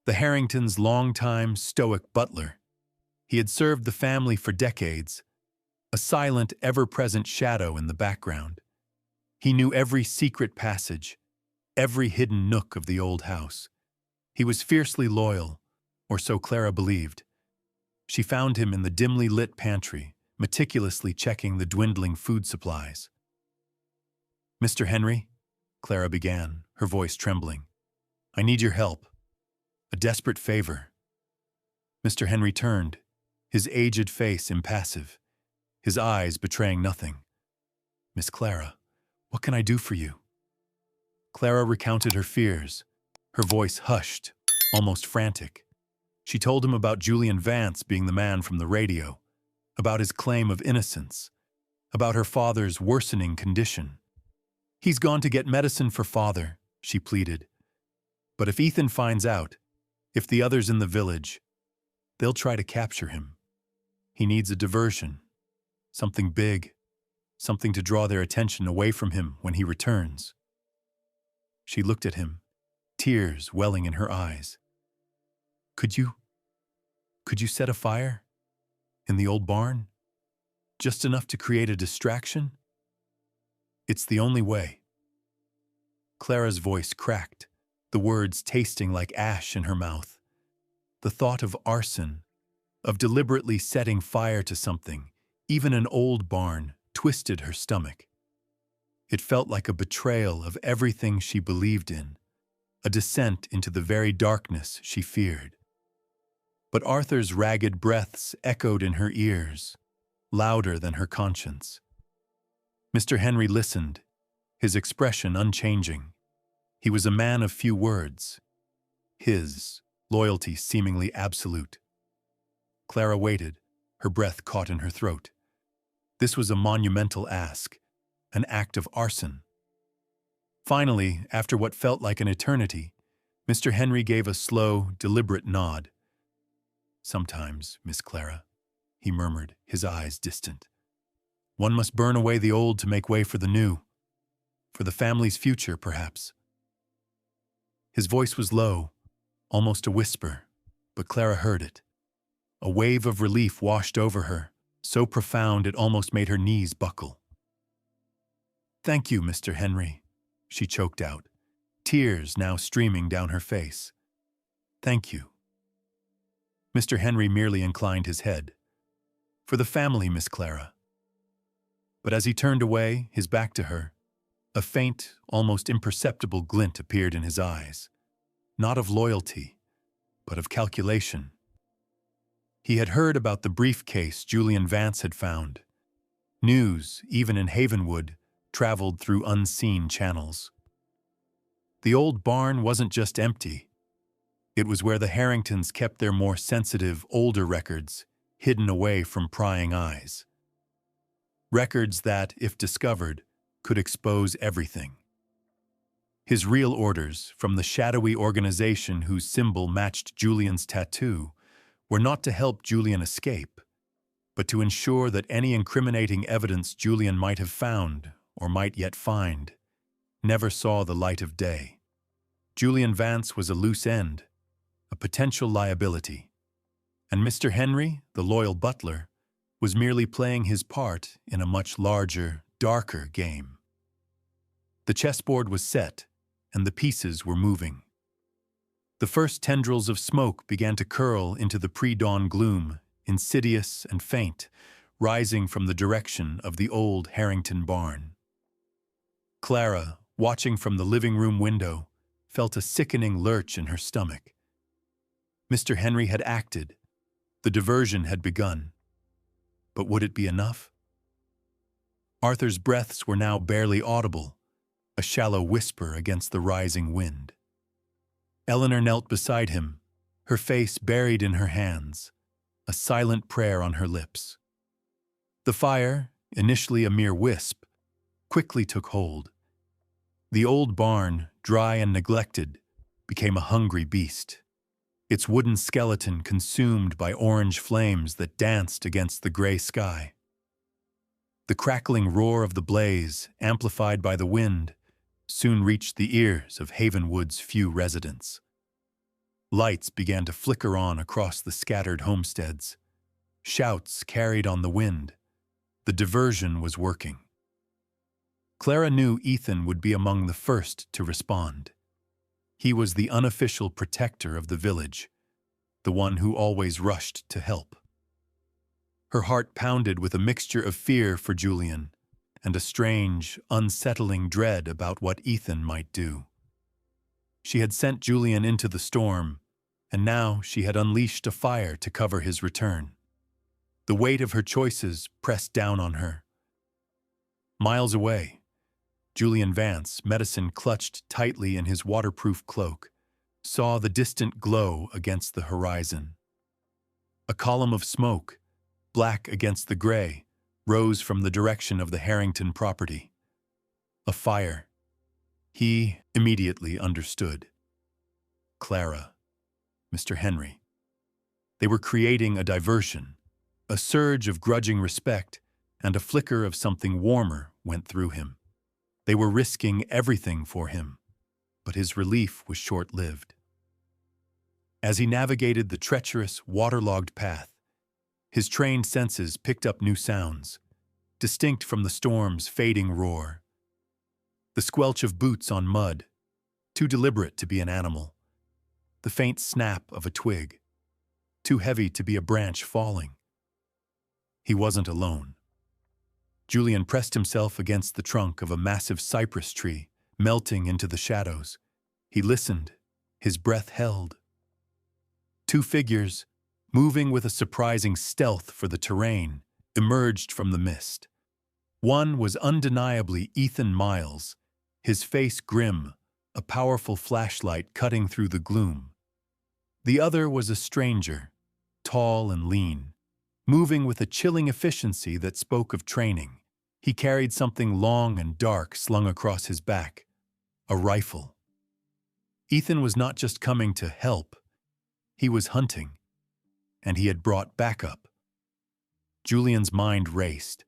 the Harringtons' longtime stoic butler. He had served the family for decades, a silent, ever-present shadow in the background. He knew every secret passage, every hidden nook of the old house. He was fiercely loyal, or so Clara believed. She found him in the dimly lit pantry, meticulously checking the dwindling food supplies. "Mr. Henry," Clara began, her voice trembling, "I need your help. A desperate favor." Mr. Henry turned, his aged face impassive, his eyes betraying nothing. "Miss Clara, what can I do for you?" Clara recounted her fears, her voice hushed, almost frantic. She told him about Julian Vance being the man from the radio, about his claim of innocence, about her father's worsening condition. "He's gone to get medicine for father," she pleaded. "But if Ethan finds out, if the others in the village, they'll try to capture him. He needs a diversion, something big, something to draw their attention away from him when he returns." She looked at him, tears welling in her eyes. Could you set a fire? In the old barn? Just enough to create a distraction?" "It's the only way." Clara's voice cracked, the words tasting like ash in her mouth. The thought of arson, of deliberately setting fire to something, even an old barn, twisted her stomach. It felt like a betrayal of everything she believed in, a descent into the very darkness she feared. But Arthur's ragged breaths echoed in her ears, louder than her conscience. Mr. Henry listened, his expression unchanging. He was a man of few words, his loyalty seemingly absolute. Clara waited, her breath caught in her throat. This was a monumental ask, an act of arson. Finally, after what felt like an eternity, Mr. Henry gave a slow, deliberate nod. "Sometimes, Miss Clara," he murmured, his eyes distant. "One must burn away the old to make way for the new. For the family's future, perhaps." His voice was low, almost a whisper, but Clara heard it. A wave of relief washed over her, so profound it almost made her knees buckle. "Thank you, Mr. Henry," she choked out, tears now streaming down her face. "Thank you." Mr. Henry merely inclined his head. "For the family, Miss Clara." But as he turned away, his back to her, a faint, almost imperceptible glint appeared in his eyes, not of loyalty, but of calculation. He had heard about the briefcase Julian Vance had found. News, even in Havenwood, traveled through unseen channels. The old barn wasn't just empty. It was where the Harringtons kept their more sensitive, older records, hidden away from prying eyes. Records that, if discovered, could expose everything. His real orders, from the shadowy organization whose symbol matched Julian's tattoo, were not to help Julian escape, but to ensure that any incriminating evidence Julian might have found, or might yet find, never saw the light of day. Julian Vance was a loose end, a potential liability, and Mr. Henry, the loyal butler, was merely playing his part in a much larger, darker game. The chessboard was set, and the pieces were moving. The first tendrils of smoke began to curl into the pre-dawn gloom, insidious and faint, rising from the direction of the old Harrington barn. Clara, watching from the living room window, felt a sickening lurch in her stomach. Mr. Henry had acted. The diversion had begun. But would it be enough? Arthur's breaths were now barely audible, a shallow whisper against the rising wind. Eleanor knelt beside him, her face buried in her hands, a silent prayer on her lips. The fire, initially a mere wisp, quickly took hold. The old barn, dry and neglected, became a hungry beast, its wooden skeleton consumed by orange flames that danced against the gray sky. The crackling roar of the blaze, amplified by the wind, soon reached the ears of Havenwood's few residents. Lights began to flicker on across the scattered homesteads. Shouts carried on the wind. The diversion was working. Clara knew Ethan would be among the first to respond. He was the unofficial protector of the village, the one who always rushed to help. Her heart pounded with a mixture of fear for Julian and a strange, unsettling dread about what Ethan might do. She had sent Julian into the storm, and now she had unleashed a fire to cover his return. The weight of her choices pressed down on her. Miles away, Julian Vance, medicine clutched tightly in his waterproof cloak, saw the distant glow against the horizon. A column of smoke, black against the gray, rose from the direction of the Harrington property. A fire. He immediately understood. Clara, Mr. Henry. They were creating a diversion. A surge of grudging respect and a flicker of something warmer went through him. They were risking everything for him, but his relief was short-lived. As he navigated the treacherous, waterlogged path, his trained senses picked up new sounds, distinct from the storm's fading roar. The squelch of boots on mud, too deliberate to be an animal. The faint snap of a twig, too heavy to be a branch falling. He wasn't alone. Julian pressed himself against the trunk of a massive cypress tree, melting into the shadows. He listened, his breath held. Two figures, moving with a surprising stealth for the terrain, emerged from the mist. One was undeniably Ethan Miles, his face grim, a powerful flashlight cutting through the gloom. The other was a stranger, tall and lean, moving with a chilling efficiency that spoke of training. He carried something long and dark slung across his back, a rifle. Ethan was not just coming to help, he was hunting, and he had brought backup. Julian's mind raced.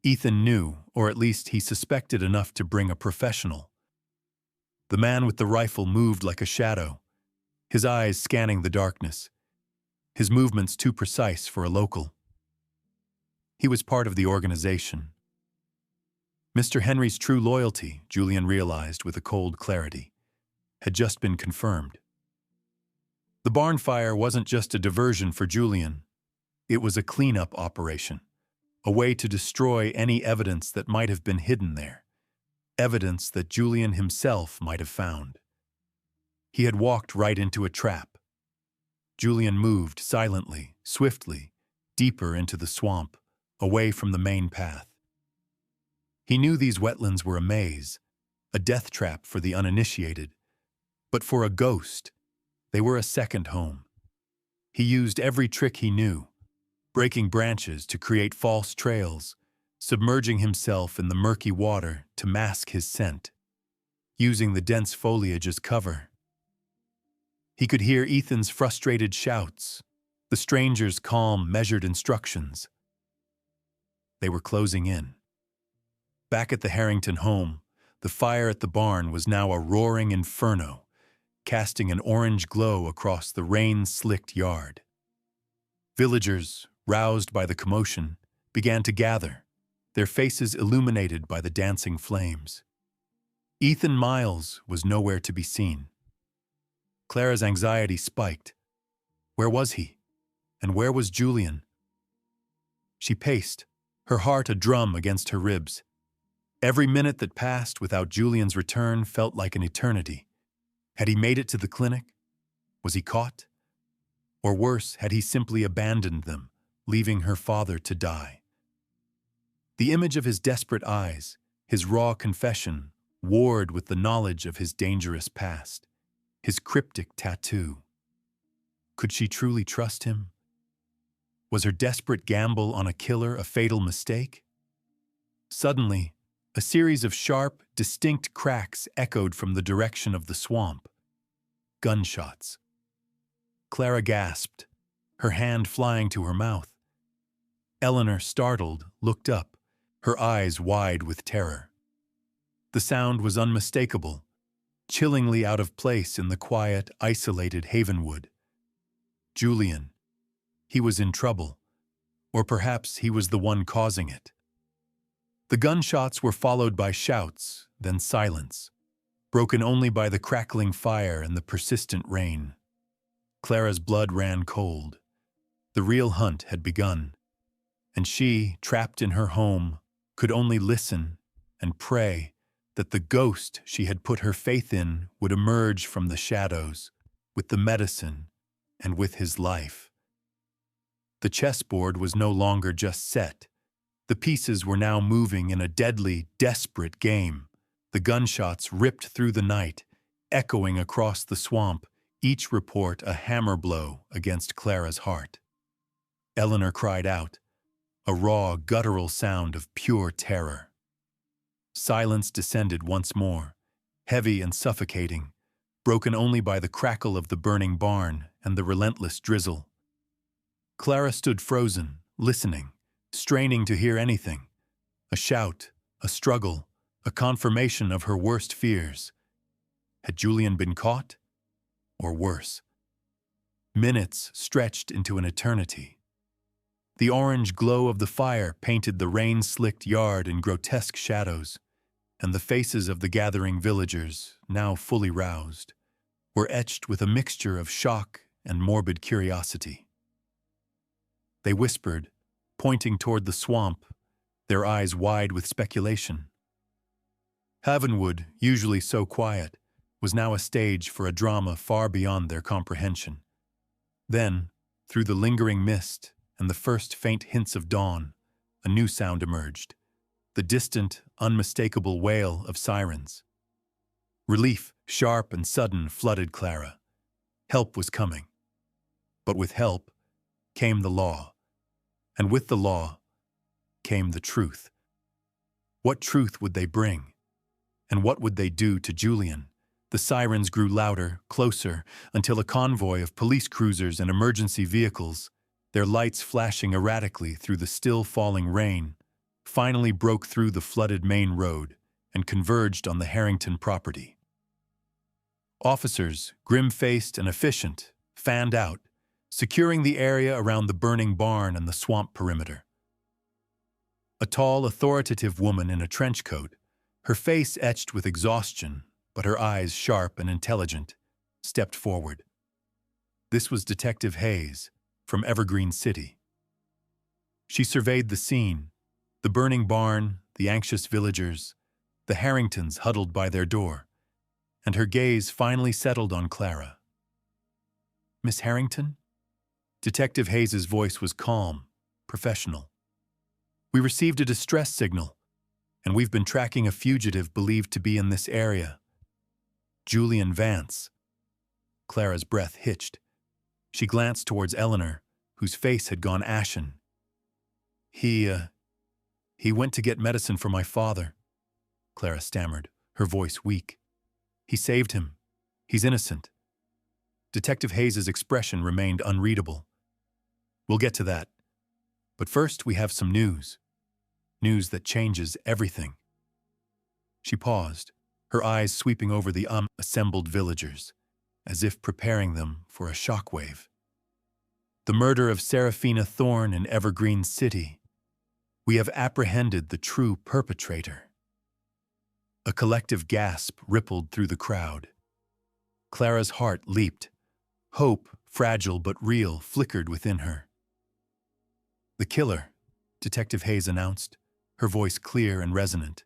Ethan knew, or at least he suspected enough to bring a professional. The man with the rifle moved like a shadow, his eyes scanning the darkness, his movements too precise for a local. He was part of the organization. Mr. Henry's true loyalty, Julian realized with a cold clarity, had just been confirmed. The barn fire wasn't just a diversion for Julian. It was a cleanup operation, a way to destroy any evidence that might have been hidden there, evidence that Julian himself might have found. He had walked right into a trap. Julian moved silently, swiftly, deeper into the swamp, away from the main path. He knew these wetlands were a maze, a death trap for the uninitiated, but for a ghost, they were a second home. He used every trick he knew, breaking branches to create false trails, submerging himself in the murky water to mask his scent. using the dense foliage as cover. He could hear Ethan's frustrated shouts, the stranger's calm, measured instructions. They were closing in. Back at the Harrington home, the fire at the barn was now a roaring inferno, casting an orange glow across the rain-slicked yard. Villagers, roused by the commotion, began to gather, their faces illuminated by the dancing flames. Ethan Miles was nowhere to be seen. Clara's anxiety spiked. Where was he? And where was Julian? She paced, her heart a drum against her ribs. Every minute that passed without Julian's return felt like an eternity. Had he made it to the clinic? Was he caught? Or worse, had he simply abandoned them, leaving her father to die? The image of his desperate eyes, his raw confession, warred with the knowledge of his dangerous past, his cryptic tattoo. Could she truly trust him? Was her desperate gamble on a killer a fatal mistake? Suddenly, a series of sharp, distinct cracks echoed from the direction of the swamp. Gunshots. Clara gasped, her hand flying to her mouth. Eleanor, startled, looked up, her eyes wide with terror. The sound was unmistakable, chillingly out of place in the quiet, isolated Havenwood. Julian. He was in trouble, or perhaps he was the one causing it. The gunshots were followed by shouts, then silence, broken only by the crackling fire and the persistent rain. Clara's blood ran cold. The real hunt had begun, and she, trapped in her home, could only listen and pray that the ghost she had put her faith in would emerge from the shadows, with the medicine and with his life. The chessboard was no longer just set. The pieces were now moving in a deadly, desperate game. The gunshots ripped through the night, echoing across the swamp, each report a hammer blow against Clara's heart. Eleanor cried out, a raw, guttural sound of pure terror. Silence descended once more, heavy and suffocating, broken only by the crackle of the burning barn and the relentless drizzle. Clara stood frozen, listening, straining to hear anything. A shout, a struggle, a confirmation of her worst fears. Had Julian been caught? Or worse? Minutes stretched into an eternity. The orange glow of the fire painted the rain-slicked yard in grotesque shadows, and the faces of the gathering villagers, now fully roused, were etched with a mixture of shock and morbid curiosity. They whispered, pointing toward the swamp, their eyes wide with speculation. Havenwood, usually so quiet, was now a stage for a drama far beyond their comprehension. Then, through the lingering mist and the first faint hints of dawn, a new sound emerged, the distant, unmistakable wail of sirens. Relief, sharp and sudden, flooded Clara. Help was coming. But with help came the law, and with the law came the truth. What truth would they bring? And what would they do to Julian? The sirens grew louder, closer, until a convoy of police cruisers and emergency vehicles, their lights flashing erratically through the still falling rain, finally broke through the flooded main road and converged on the Harrington property. Officers, grim-faced and efficient, fanned out, securing the area around the burning barn and the swamp perimeter. A tall, authoritative woman in a trench coat, her face etched with exhaustion, but her eyes sharp and intelligent, stepped forward. This was Detective Hayes, from Evergreen City. She surveyed the scene, the burning barn, the anxious villagers, the Harringtons huddled by their door, and her gaze finally settled on Clara. Miss Harrington? Detective Hayes's voice was calm, professional. We received a distress signal, and we've been tracking a fugitive believed to be in this area. Julian Vance. Clara's breath hitched. She glanced towards Eleanor, whose face had gone ashen. He went to get medicine for my father, Clara stammered, her voice weak. He saved him. He's innocent. Detective Hayes's expression remained unreadable. We'll get to that. But first, we have some news. News that changes everything. She paused, her eyes sweeping over the assembled villagers, as if preparing them for a shockwave. The murder of Serafina Thorne in Evergreen City. We have apprehended the true perpetrator. A collective gasp rippled through the crowd. Clara's heart leaped. Hope, fragile but real, flickered within her. The killer, Detective Hayes announced, her voice clear and resonant,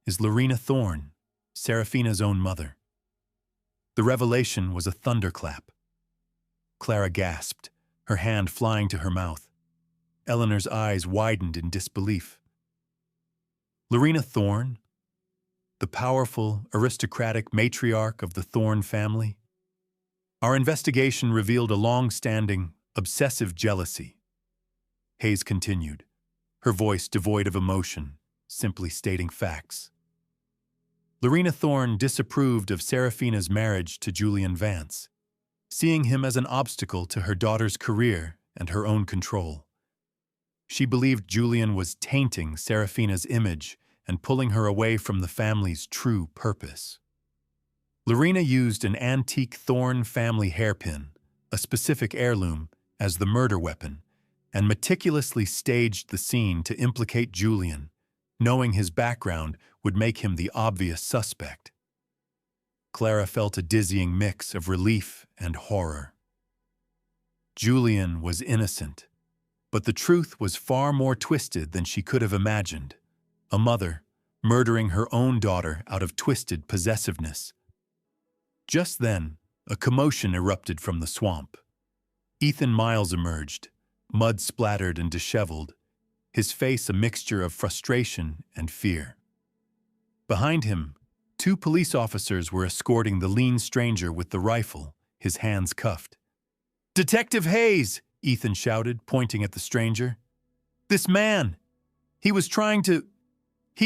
is Lorena Thorne, Serafina's own mother. The revelation was a thunderclap. Clara gasped, her hand flying to her mouth. Eleanor's eyes widened in disbelief. Lorena Thorne, the powerful, aristocratic matriarch of the Thorne family? Our investigation revealed a long-standing, obsessive jealousy. Hayes continued, her voice devoid of emotion, simply stating facts. Lorena Thorne disapproved of Serafina's marriage to Julian Vance, seeing him as an obstacle to her daughter's career and her own control. She believed Julian was tainting Serafina's image and pulling her away from the family's true purpose. Lorena used an antique Thorne family hairpin, a specific heirloom, as the murder weapon, and meticulously staged the scene to implicate Julian, knowing his background would make him the obvious suspect. Clara felt a dizzying mix of relief and horror. Julian was innocent, but the truth was far more twisted than she could have imagined. A mother murdering her own daughter out of twisted possessiveness. Just then, a commotion erupted from the swamp. Ethan Miles emerged, mud-splattered and disheveled, his face a mixture of frustration and fear. Behind him, 2 police officers were escorting the lean stranger with the rifle, his hands cuffed. "Detective Hayes!" Ethan shouted, pointing at the stranger. "This man! He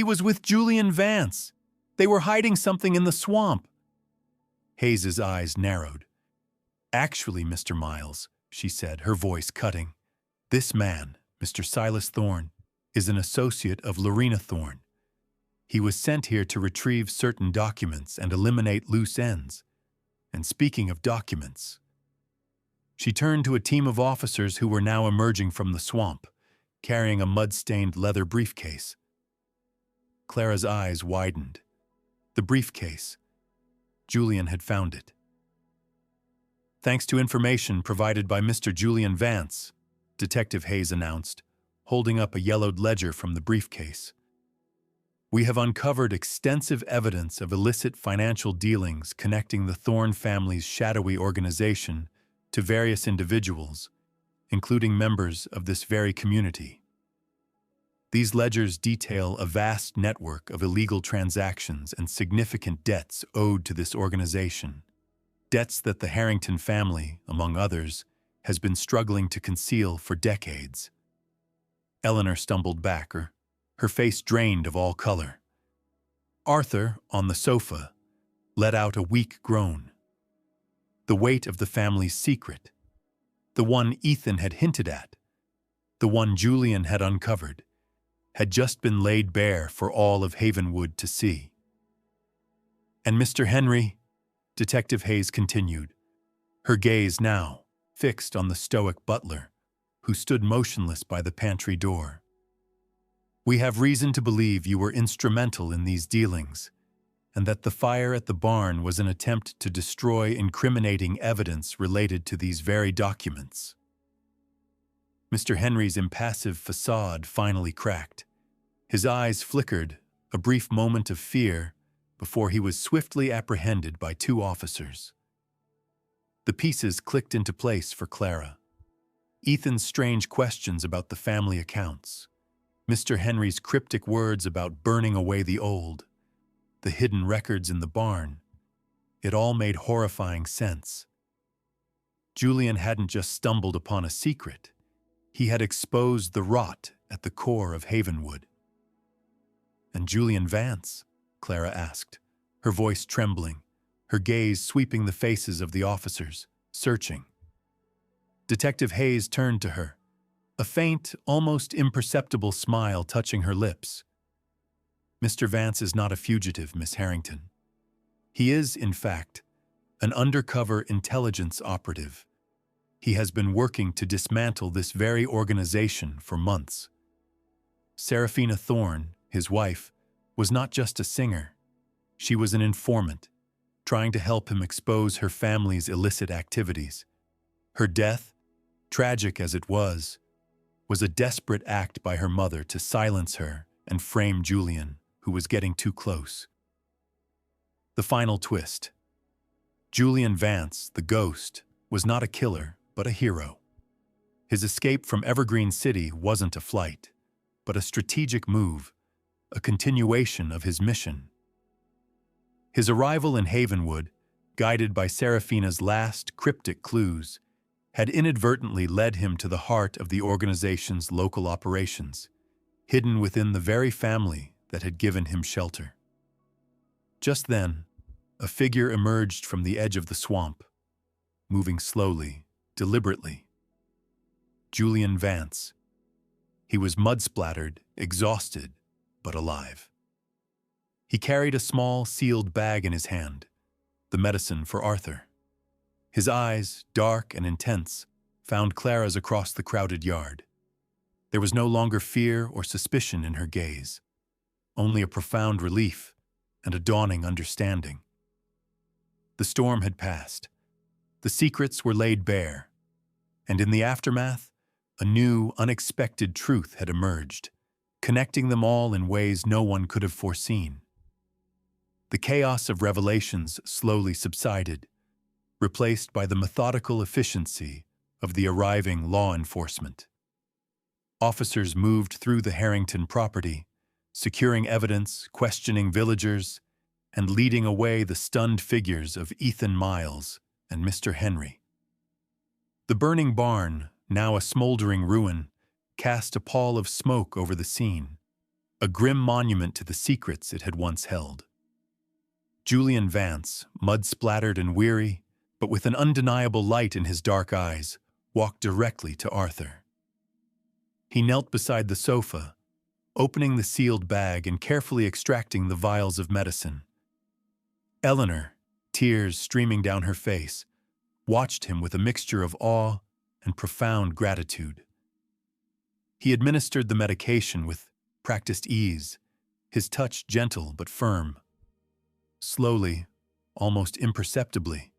was with Julian Vance. They were hiding something in the swamp." Hayes's eyes narrowed. "Actually, Mr. Miles," she said, her voice cutting, "this man, Mr. Silas Thorne, is an associate of Lorena Thorne. He was sent here to retrieve certain documents and eliminate loose ends. And speaking of documents..." She turned to a team of officers who were now emerging from the swamp, carrying a mud-stained leather briefcase. Clara's eyes widened. The briefcase. Julian had found it. "Thanks to information provided by Mr. Julian Vance," Detective Hayes announced, holding up a yellowed ledger from the briefcase. "We have uncovered extensive evidence of illicit financial dealings connecting the Thorne family's shadowy organization to various individuals, including members of this very community. These ledgers detail a vast network of illegal transactions and significant debts owed to this organization, debts that the Harrington family, among others, has been struggling to conceal for decades." Eleanor stumbled back, her face drained of all color. Arthur, on the sofa, let out a weak groan. The weight of the family's secret, the one Ethan had hinted at, the one Julian had uncovered, had just been laid bare for all of Havenwood to see. "And Mr. Henry," Detective Hayes continued, her gaze now fixed on the stoic butler, who stood motionless by the pantry door. "We have reason to believe you were instrumental in these dealings, and that the fire at the barn was an attempt to destroy incriminating evidence related to these very documents." Mr. Henry's impassive facade finally cracked. His eyes flickered, a brief moment of fear, before he was swiftly apprehended by 2 officers. The pieces clicked into place for Clara. Ethan's strange questions about the family accounts, Mr. Henry's cryptic words about burning away the old, the hidden records in the barn. It all made horrifying sense. Julian hadn't just stumbled upon a secret. He had exposed the rot at the core of Havenwood. "And Julian Vance?" Clara asked, her voice trembling, her gaze sweeping the faces of the officers, searching. Detective Hayes turned to her, a faint, almost imperceptible smile touching her lips. "Mr. Vance is not a fugitive, Miss Harrington. He is, in fact, an undercover intelligence operative. He has been working to dismantle this very organization for months." Seraphina Thorne, his wife, was not just a singer. She was an informant, trying to help him expose her family's illicit activities. Her death, tragic as it was a desperate act by her mother to silence her and frame Julian, who was getting too close. The final twist. Julian Vance, the ghost, was not a killer, but a hero. His escape from Evergreen City wasn't a flight, but a strategic move, a continuation of his mission. His arrival in Havenwood, guided by Seraphina's last cryptic clues, had inadvertently led him to the heart of the organization's local operations, hidden within the very family that had given him shelter. Just then, a figure emerged from the edge of the swamp, moving slowly, deliberately. Julian Vance. He was mud-splattered, exhausted, but alive. He carried a small, sealed bag in his hand, the medicine for Arthur. His eyes, dark and intense, found Clara's across the crowded yard. There was no longer fear or suspicion in her gaze, only a profound relief and a dawning understanding. The storm had passed. The secrets were laid bare, and in the aftermath, a new, unexpected truth had emerged, connecting them all in ways no one could have foreseen. The chaos of revelations slowly subsided, replaced by the methodical efficiency of the arriving law enforcement. Officers moved through the Harrington property, securing evidence, questioning villagers, and leading away the stunned figures of Ethan Miles and Mr. Henry. The burning barn, now a smoldering ruin, cast a pall of smoke over the scene, a grim monument to the secrets it had once held. Julian Vance, mud-splattered and weary, but with an undeniable light in his dark eyes, walked directly to Arthur. He knelt beside the sofa, opening the sealed bag and carefully extracting the vials of medicine. Eleanor, tears streaming down her face, watched him with a mixture of awe and profound gratitude. He administered the medication with practiced ease, his touch gentle but firm. Slowly, almost imperceptibly,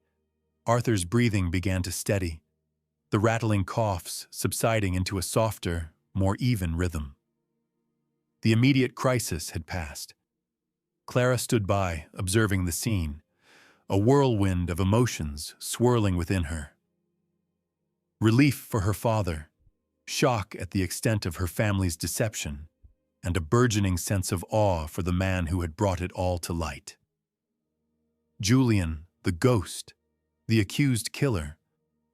Arthur's breathing began to steady, the rattling coughs subsiding into a softer, more even rhythm. The immediate crisis had passed. Clara stood by, observing the scene, a whirlwind of emotions swirling within her. Relief for her father, shock at the extent of her family's deception, and a burgeoning sense of awe for the man who had brought it all to light. Julian, the ghost, the accused killer,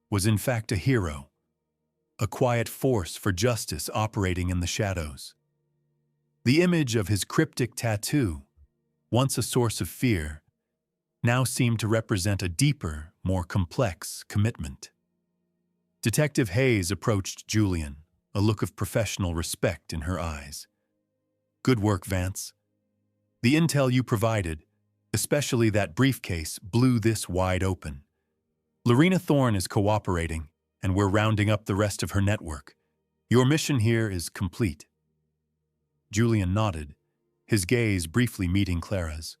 was in fact a hero, a quiet force for justice operating in the shadows. The image of his cryptic tattoo, once a source of fear, now seemed to represent a deeper, more complex commitment. Detective Hayes approached Julian, a look of professional respect in her eyes. "Good work, Vance. The intel you provided, especially that briefcase, blew this wide open. Lorena Thorne is cooperating, and we're rounding up the rest of her network. Your mission here is complete." Julian nodded, his gaze briefly meeting Clara's.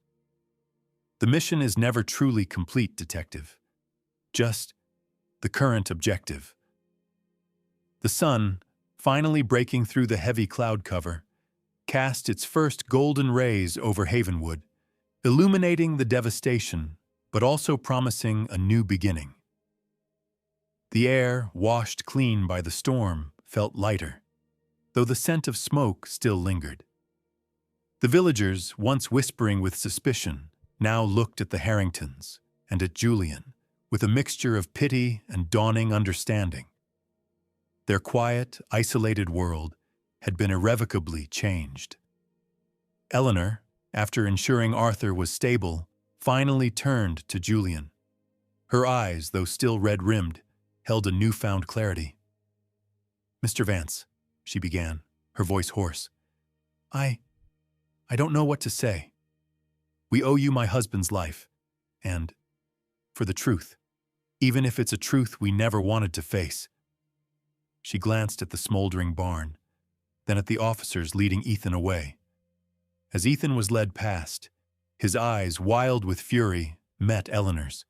"The mission is never truly complete, Detective. Just the current objective." The sun, finally breaking through the heavy cloud cover, cast its first golden rays over Havenwood, illuminating the devastation, but also promising a new beginning. The air, washed clean by the storm, felt lighter, though the scent of smoke still lingered. The villagers, once whispering with suspicion, now looked at the Harringtons and at Julian with a mixture of pity and dawning understanding. Their quiet, isolated world had been irrevocably changed. Eleanor, after ensuring Arthur was stable, finally turned to Julian. Her eyes, though still red-rimmed, held a newfound clarity. "Mr. Vance," she began, her voice hoarse, I don't know what to say. We owe you my husband's life, and for the truth, even if it's a truth we never wanted to face." She glanced at the smoldering barn, then at the officers leading Ethan away. As Ethan was led past, his eyes, wild with fury, met Eleanor's.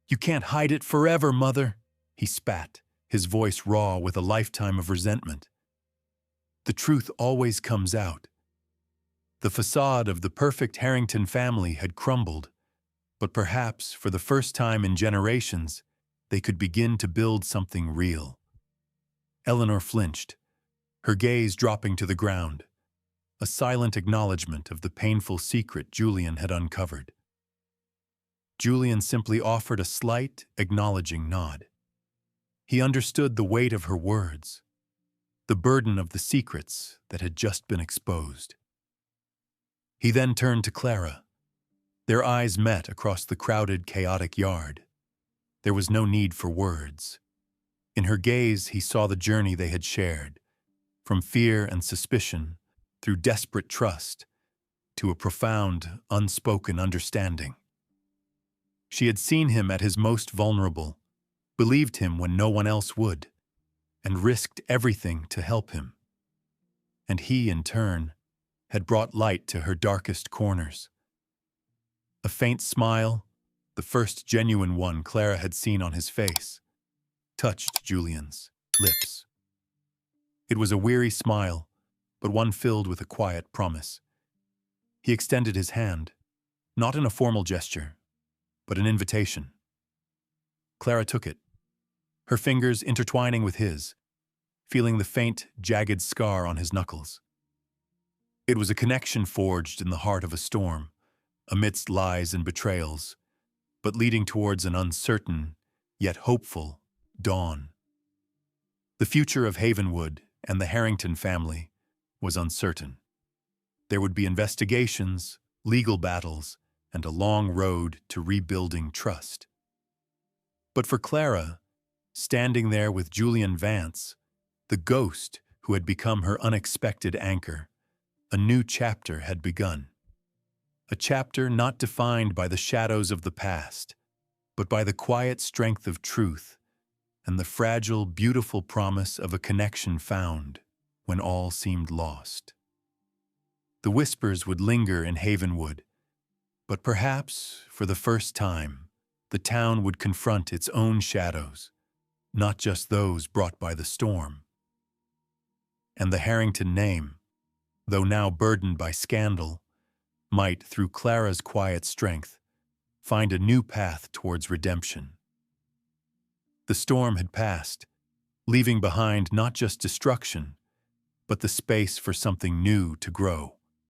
"You can't hide it forever, Mother," he spat, his voice raw with a lifetime of resentment. "The truth always comes out." The facade of the perfect Harrington family had crumbled, but perhaps, for the first time in generations, they could begin to build something real. Eleanor flinched, her gaze dropping to the ground, a silent acknowledgement of the painful secret Julian had uncovered. Julian simply offered a slight, acknowledging nod. He understood the weight of her words, the burden of the secrets that had just been exposed. He then turned to Clara. Their eyes met across the crowded, chaotic yard. There was no need for words. In her gaze, he saw the journey they had shared, from fear and suspicion, through desperate trust, to a profound, unspoken understanding. She had seen him at his most vulnerable, believed him when no one else would, and risked everything to help him. And he, in turn, had brought light to her darkest corners. A faint smile, the first genuine one Clara had seen on his face, touched Julian's lips. It was a weary smile, but one filled with a quiet promise. He extended his hand, not in a formal gesture, but an invitation. Clara took it, her fingers intertwining with his, feeling the faint, jagged scar on his knuckles. It was a connection forged in the heart of a storm, amidst lies and betrayals, but leading towards an uncertain, yet hopeful, dawn. The future of Havenwood and the Harrington family was uncertain. There would be investigations, legal battles, and a long road to rebuilding trust. But for Clara, standing there with Julian Vance, the ghost who had become her unexpected anchor, a new chapter had begun. A chapter not defined by the shadows of the past, but by the quiet strength of truth and the fragile, beautiful promise of a connection found when all seemed lost. The whispers would linger in Havenwood, but perhaps, for the first time, the town would confront its own shadows, not just those brought by the storm. And the Harrington name, though now burdened by scandal, might, through Clara's quiet strength, find a new path towards redemption. The storm had passed, leaving behind not just destruction, but the space for something new to grow.